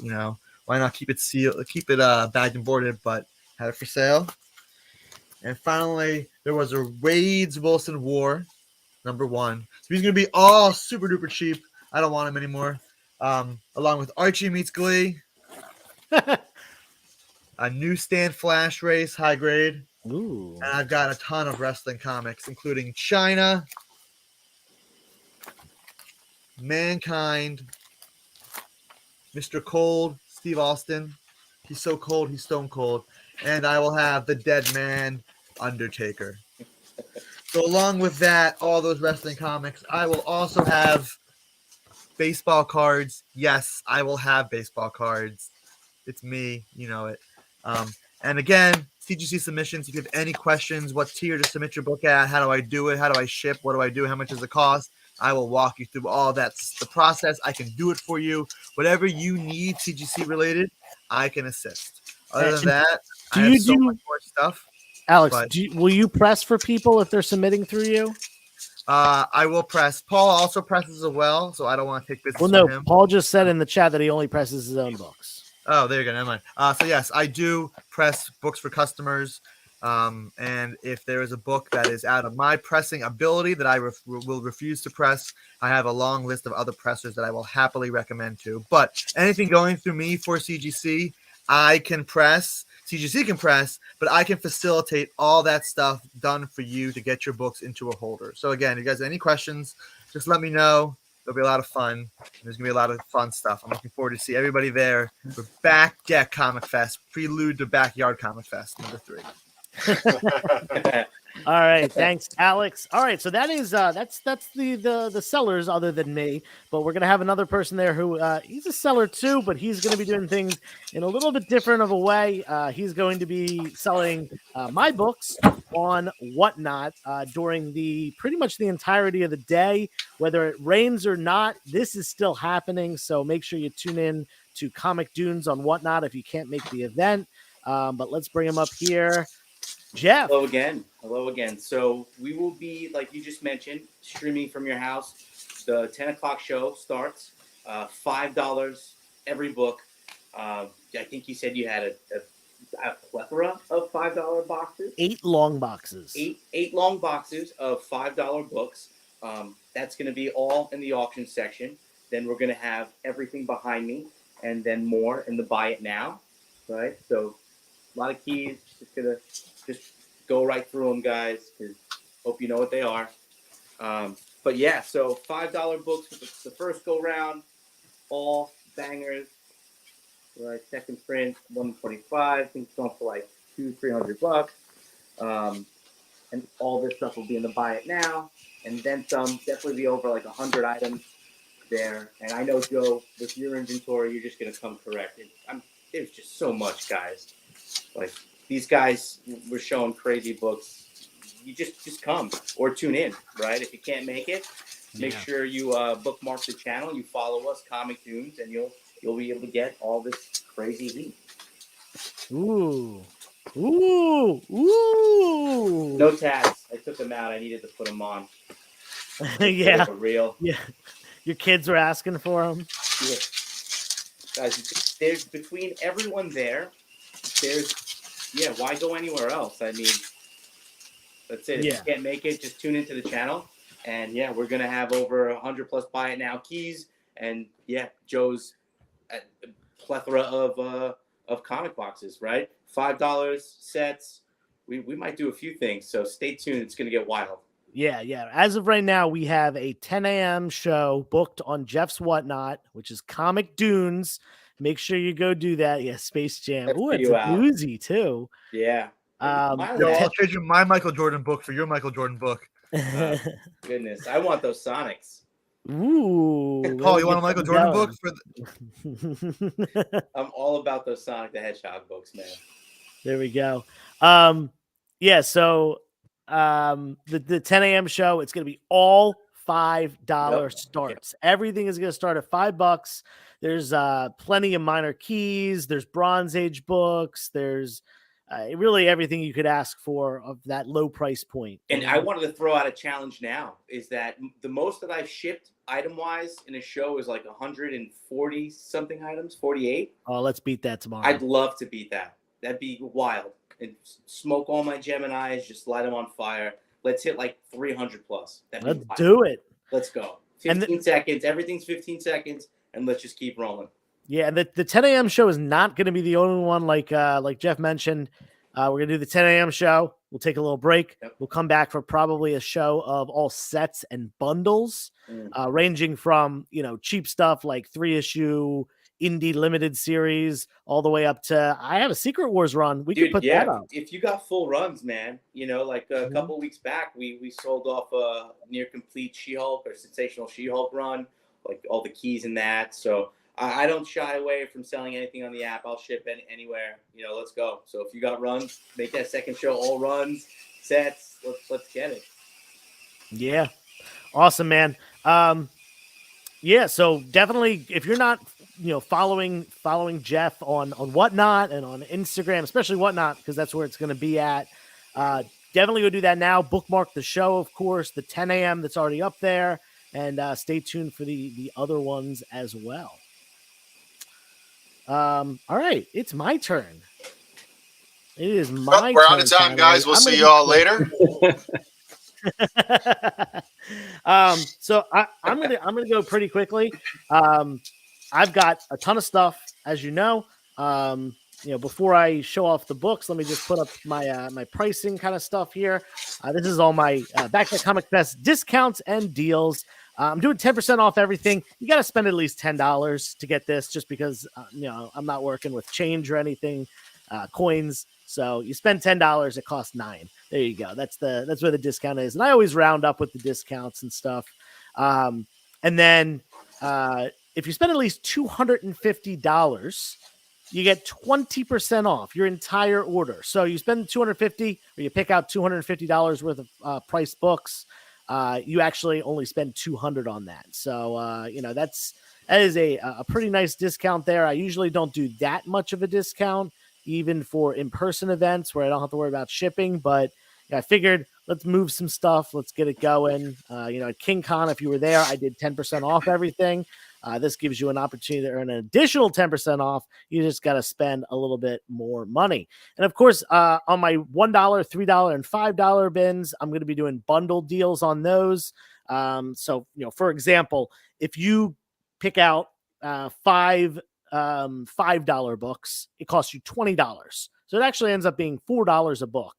why not keep it sealed, keep it bagged and boarded, but had it for sale. And finally, there was a Raids Wilson War #1. So he's gonna be all super duper cheap. I don't want him anymore. Along with Archie Meets Glee, a newsstand Flash Race high grade. Ooh. And I've got a ton of wrestling comics, including China, Mankind, Mr. Cold, Steve Austin. He's so cold, he's stone cold. And I will have the Dead Man, Undertaker. So along with that, all those wrestling comics, I will also have baseball cards. Yes, I will have baseball cards. It's me, you know it. And again, CGC submissions, if you have any questions, what tier to submit your book at, how do I do it, how do I ship, what do I do, how much does it cost, I will walk you through all that's the process. I can do it for you. Whatever you need CGC related, I can assist. Other than that, I have so much more stuff. Alex, will you press for people if they're submitting through you? I will press. Paul also presses as well, so I don't want to take business from him. Paul just said in the chat that he only presses his own books. Oh, there you go. Never mind. So yes, I do press books for customers. And if there is a book that is out of my pressing ability that I will refuse to press, I have a long list of other pressers that I will happily recommend to. But anything going through me for CGC, I can press, CGC can press, but I can facilitate all that stuff done for you to get your books into a holder. So again, if you guys have any questions, just let me know. It'll be a lot of fun. There's gonna be a lot of fun stuff. I'm looking forward to see everybody there for Back Deck Comic Fest, prelude to Backyard Comic Fest #3. All right, thanks, Alex. All right, so that is that's the sellers other than me, but we're gonna have another person there who he's a seller too, but he's gonna be doing things in a little bit different of a way. He's going to be selling my books on Whatnot during the pretty much the entirety of the day, whether it rains or not. This is still happening, so make sure you tune in to Comic Dunes on Whatnot if you can't make the event. But let's bring him up here. Jeff. Hello again. Hello again. So we will be, like you just mentioned, streaming from your house. The 10 o'clock show starts. $5 every book. I think you said you had a plethora of $5 boxes. 8 long boxes. Eight long boxes of $5 books. That's going to be all in the auction section. Then we're going to have everything behind me, and then more in the buy it now. Right. So a lot of keys. Just go right through them, guys, because hope you know what they are. But yeah, so $5 books for the first go round, all bangers. Right, second print, $125. I think it's going for like $200-$300. And all this stuff will be in the buy it now, and then some. Definitely be over like 100 items there. And I know, Joe, with your inventory, you're just gonna come correct. There's just so much, guys. Like, these guys were showing crazy books. You just come or tune in, right? If you can't make it, make sure you bookmark the channel. You follow us, Comic Dunes, and you'll be able to get all this crazy heat. Ooh. No tags. I took them out. I needed to put them on. Yeah. For real. Yeah. Your kids were asking for them. Yeah. Guys, there's between everyone there. Why go anywhere else? I mean, that's it. If you can't make it, just tune into the channel. And yeah, we're going to have over 100 plus buy it now keys. And yeah, Joe's plethora of comic boxes, right? $5 sets. We might do a few things. So stay tuned. It's going to get wild. Yeah. As of right now, we have a 10 a.m. show booked on Jeff's Whatnot, which is Comic Dunes. Make sure you go do that. Yeah, Space Jam. Ooh, it's a doozy too. Yeah. I'll trade you my Michael Jordan book for your Michael Jordan book. Goodness, I want those Sonics. Ooh. Paul, you want a Michael Jordan book? I'm all about those Sonic the Hedgehog books, man. There we go. Yeah, so the 10 a.m. show, it's going to be all $5 starts. Everything is going to start at $5. There's plenty of minor keys. There's Bronze Age books. There's really everything you could ask for of that low price point. And I wanted to throw out a challenge now, is that the most that I've shipped item-wise in a show is like 140 something items, 48. Oh, let's beat that tomorrow. I'd love to beat that. That'd be wild. And smoke all my Geminis, just light them on fire. Let's hit like 300 plus. Let's do it. Let's go. 15 seconds. Everything's 15 seconds. And let's just keep rolling. Yeah, and the 10 a.m. show is not going to be the only one. Like Jeff mentioned, we're going to do the 10 a.m. show. We'll take a little break. Yep. We'll come back for probably a show of all sets and bundles, ranging from cheap stuff like 3-issue indie limited series all the way up to I have a Secret Wars run. We could put that up. If you got full runs, man, like a couple weeks back, we sold off a near complete She-Hulk or Sensational She-Hulk run. Like all the keys in that. So I don't shy away from selling anything on the app. I'll ship anywhere. Let's go. So if you got runs, make that second show all runs, sets. Let's get it. Yeah. Awesome, man. Yeah, so definitely if you're not following Jeff on Whatnot and on Instagram, especially Whatnot, because that's where it's going to be at. Definitely go do that now. Bookmark the show, of course, the 10 a.m. that's already up there. And stay tuned for the other ones as well. All right, it's my turn. It is my turn. We're out of time, guys. We'll see you all later. So I'm gonna go pretty quickly. I've got a ton of stuff, as you know. before I show off the books, let me just put up my my pricing kind of stuff here. This is all my Back to Comic Fest discounts and deals. I'm doing 10% off everything. You got to spend at least $10 to get this, just because I'm not working with change or anything, coins. So you spend $10, it costs $9. There you go. That's where the discount is, and I always round up with the discounts and stuff. And then if you spend at least $250, you get 20% off your entire order. So you spend $250, or you pick out $250 worth of price books. You actually only spend $200 on that. So that is a pretty nice discount there. I usually don't do that much of a discount, even for in-person events where I don't have to worry about shipping. But I figured, let's move some stuff. Let's get it going. At King Con, if you were there, I did 10% off everything. This gives you an opportunity to earn an additional 10% off. You just got to spend a little bit more money. And of course, on my $1, $3, and $5 bins, I'm going to be doing bundle deals on those. For example, if you pick out five $5 books, it costs you $20. So it actually ends up being $4 a book.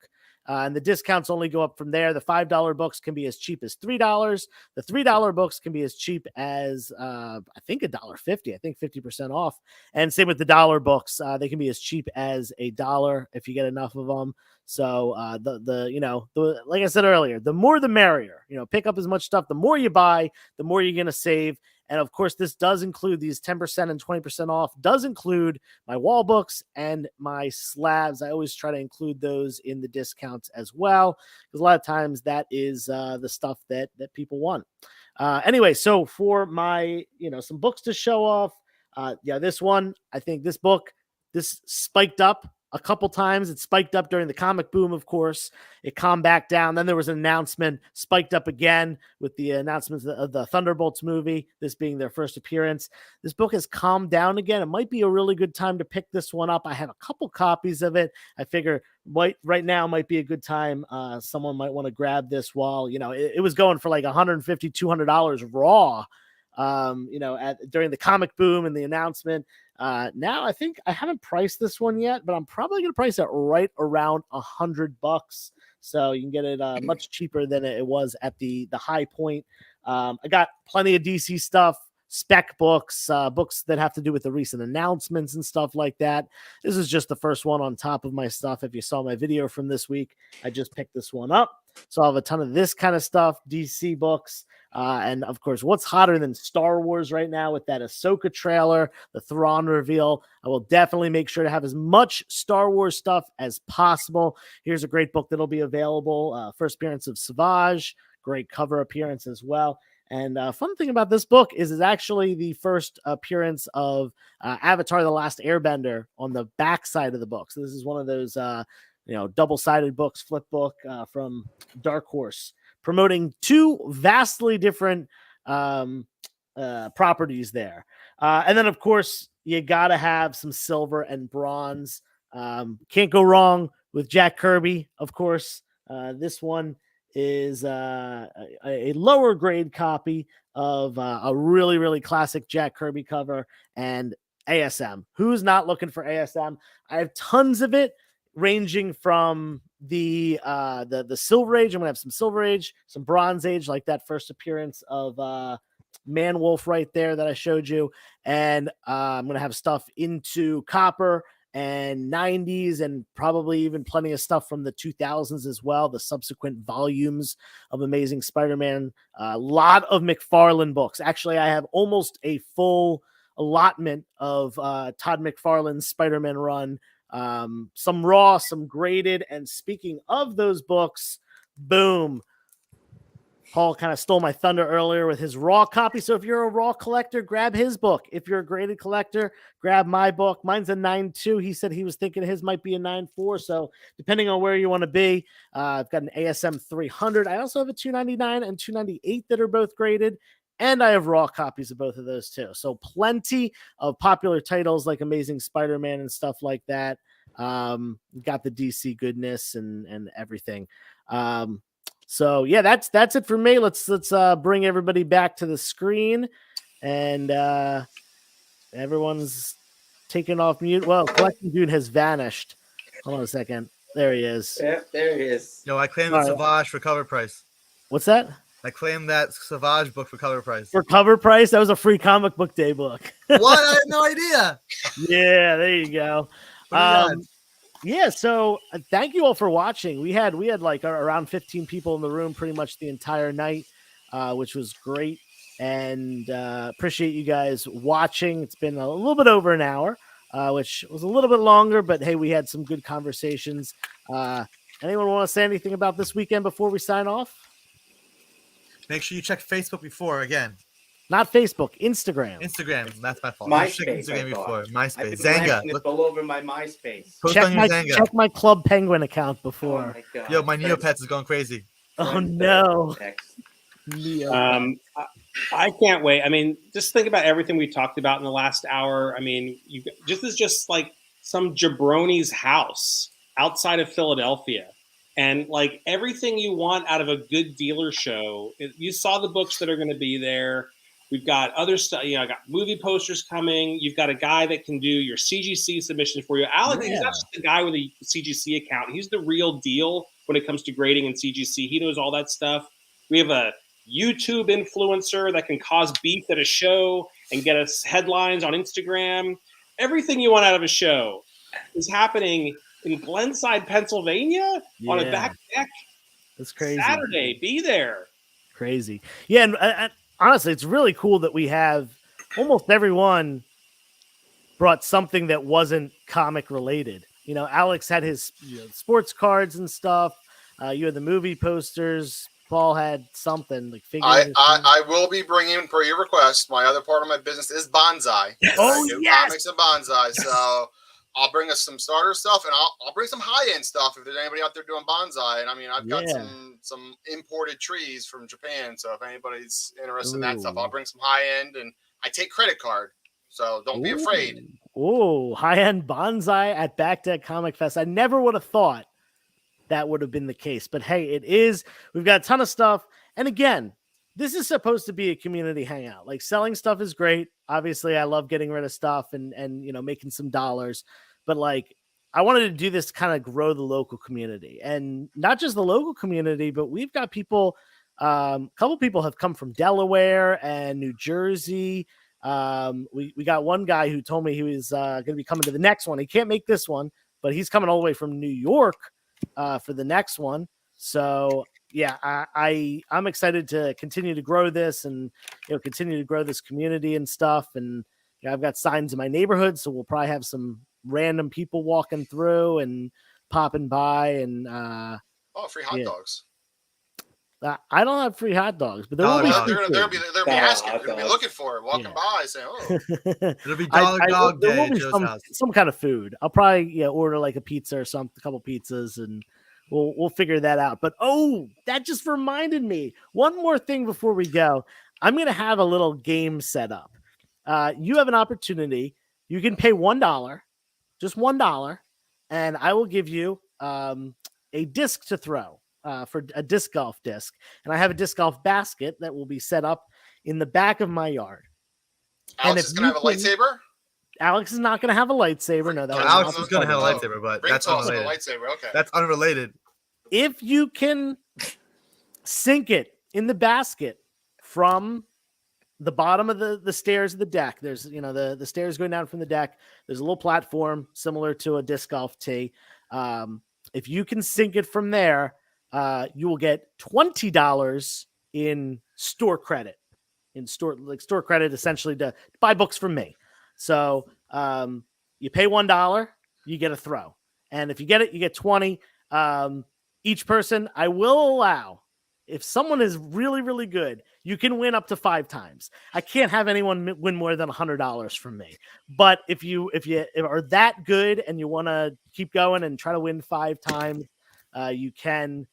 And the discounts only go up from there. The $5 books can be as cheap as $3. The $3 books can be as cheap as, I think, $1.50. I think 50% off. And same with the dollar books. They can be as cheap as $1 if you get enough of them. So like I said earlier, the more the merrier. Pick up as much stuff. The more you buy, the more you're going to save. And of course, this does include these 10% and 20% off, does include my wall books and my slabs. I always try to include those in the discounts as well, because a lot of times that is the stuff that people want. Anyway, so for my, some books to show off. This one, I think this book, this spiked up a couple times. It spiked up during the comic boom, of course. It calmed back down. Then there was an announcement, spiked up again with the announcements of the Thunderbolts movie, this being their first appearance. This book has calmed down again. It might be a really good time to pick this one up. I have a couple copies of it. I figure right now might be a good time. Someone might want to grab this while, it was going for like $150, $200 raw, during the comic boom and the announcement. Now I think I haven't priced this one yet, but I'm probably going to price it right around $100. So you can get it much cheaper than it was at the high point. I got plenty of DC stuff, spec books, books that have to do with the recent announcements and stuff like that. This is just the first one on top of my stuff. If you saw my video from this week, I just picked this one up. So I have a ton of this kind of stuff, DC books. And of course, what's hotter than Star Wars right now with that Ahsoka trailer, the Thrawn reveal? I will definitely make sure to have as much Star Wars stuff as possible. Here's a great book that'll be available. First appearance of Savage, great cover appearance as well. And fun thing about this book is it's actually the first appearance of Avatar: The Last Airbender on the back side of the book. So this is one of those double-sided books, flip book from Dark Horse, promoting two vastly different properties there. And then, of course, you got to have some silver and bronze. Can't go wrong with Jack Kirby, of course. This one is a lower grade copy of a really, really classic Jack Kirby cover and ASM. Who's not looking for ASM? I have tons of it, ranging from the Silver Age. I'm gonna have some Silver Age, some Bronze Age, like that first appearance of Man Wolf right there that I showed you, and I'm gonna have stuff into Copper and 90s, and probably even plenty of stuff from the 2000s as well, the subsequent volumes of Amazing Spider-Man. A lot of McFarlane books. Actually, I have almost a full allotment of Todd McFarlane's Spider-Man run. Some raw, some graded. And speaking of those books, boom, Paul kind of stole my thunder earlier with his raw copy. So if you're a raw collector, grab his book. If you're a graded collector, grab my book. Mine's a 9.2. He said he was thinking his might be a 9.4. So depending on where you want to be, I've got an ASM 300. I also have a 299 and 298 that are both graded. And I have raw copies of both of those too. So plenty of popular titles like Amazing Spider-Man and stuff like that. Got the DC goodness and everything. So yeah, that's it for me. Let's bring everybody back to the screen, and everyone's taken off mute. Well, Collecting Dude has vanished. Hold on a second. There he is. Yeah, there he is. Yo, I claim the All right. Savage for cover price. What's that? I claim that Savage book for cover price. For cover price? That was a free comic book day book. What? I had no idea. Yeah, there you go. What do you got? Yeah, so thank you all for watching. We had like around 15 people in the room pretty much the entire night, which was great. And appreciate you guys watching. It's been a little bit over an hour, which was a little bit longer, but hey, we had some good conversations. Anyone want to say anything about this weekend before we sign off? Make sure you check Facebook before again. Not Facebook, Instagram. Instagram. That's my fault. MySpace, Check Instagram I before. thought. MySpace. I've been Zanga. blasting it Look, all over my MySpace. post on your Zanga. Check my Club Penguin account Oh before. my god. Yo, my Neopets is going crazy. Oh, no. Text. I can't wait. I mean, just think about everything we talked about in the last hour. I mean, this is just like some jabroni's house outside of Philadelphia. And like everything you want out of a good dealer show, you saw the books that are going to be there. We've got other stuff. I got movie posters coming. You've got a guy that can do your CGC submission for you. Alex, he's not just the guy with a CGC account. He's the real deal when it comes to grading and CGC. He knows all that stuff. We have a YouTube influencer that can cause beef at a show and get us headlines on Instagram. Everything you want out of a show is happening in Glenside, Pennsylvania on a back deck. That's crazy. Saturday. Be there. Crazy. Yeah, and honestly, it's really cool that we have almost everyone brought something that wasn't comic related. You know, Alex had his sports cards and stuff. You had the movie posters. Paul had something like figures. I will be bringing, per your request, my other part of my business is bonsai. Oh, I do yes. comics and bonsai. So I'll bring us some starter stuff, and I'll bring some high end stuff if there's anybody out there doing bonsai. And I mean, I've got some imported trees from Japan. So if anybody's interested in that stuff, I'll bring some high end, and I take credit card. So don't be afraid. Oh, high end bonsai at Back Deck Comic Fest. I never would have thought that would have been the case, but hey, it is. We've got a ton of stuff. And again, this is supposed to be a community hangout. Like selling stuff is great. Obviously, I love getting rid of stuff and making some dollars. But like, I wanted to do this to kind of grow the local community, and not just the local community, but we've got people. A couple people have come from Delaware and New Jersey. We got one guy who told me he was going to be coming to the next one. He can't make this one, but he's coming all the way from New York for the next one. So yeah, I'm excited to continue to grow this and continue to grow this community and stuff. And I've got signs in my neighborhood, so we'll probably have some random people walking through and popping by and free hot dogs. I don't have free hot dogs, but they'll be asking. They'll be looking for it, walking by, saying, "Oh, it'll be dog day at Joe's house." Some kind of food. I'll probably order like a pizza or a couple pizzas, and we'll figure that out. But that just reminded me one more thing before we go. I'm gonna have a little game set up. You have an opportunity. You can pay $1, just $1, and I will give you a disc to throw. For a disc golf disc, and I have a disc golf basket that will be set up in the back of my yard. Alex is going to have a lightsaber? Alex is not going to have a lightsaber. No, Alex is going to have a lightsaber, but that's unrelated. Lightsaber. Okay. That's unrelated. If you can sink it in the basket from the bottom of the stairs of the deck, there's the stairs going down from the deck. There's a little platform similar to a disc golf tee. If you can sink it from there, you will get $20 in store credit. Store credit essentially to buy books from me. So you pay $1, you get a throw. And if you get it, you get 20. Each person, I will allow, if someone is really, really good, you can win up to 5 times. I can't have anyone win more than $100 from me. But if you are that good and you want to keep going and try to win 5 times, you can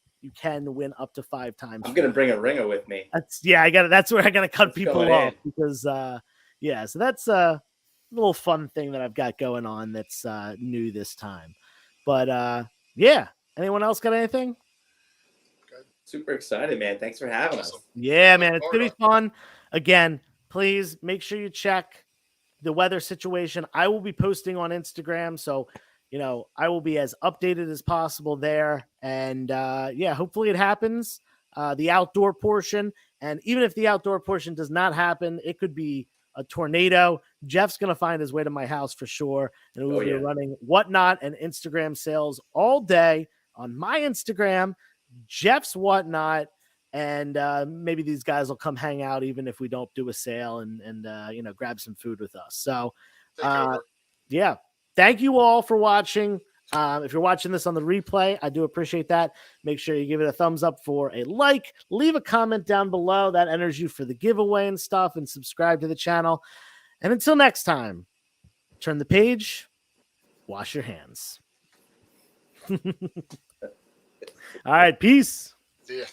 win up to 5 times. I'm gonna bring a ringer with me. That's where I gotta cut people off because so that's a little fun thing that I've got going on that's new this time. But anyone else got anything? Super excited, man. Thanks for having us. Yeah, man, it's gonna be fun. Again, please make sure you check the weather situation, I will be posting on Instagram. So, I will be as updated as possible there. And hopefully it happens. The outdoor portion. And even if the outdoor portion does not happen, it could be a tornado. Jeff's going to find his way to my house for sure. And we'll be running Whatnot and Instagram sales all day on my Instagram, Jeff's Whatnot. And maybe these guys will come hang out even if we don't do a sale and grab some food with us. So, thank you all for watching. If you're watching this on the replay, I do appreciate that. Make sure you give it a thumbs up for a like. Leave a comment down below. That enters you for the giveaway and stuff. And subscribe to the channel. And until next time, turn the page, wash your hands. All right, peace. See ya.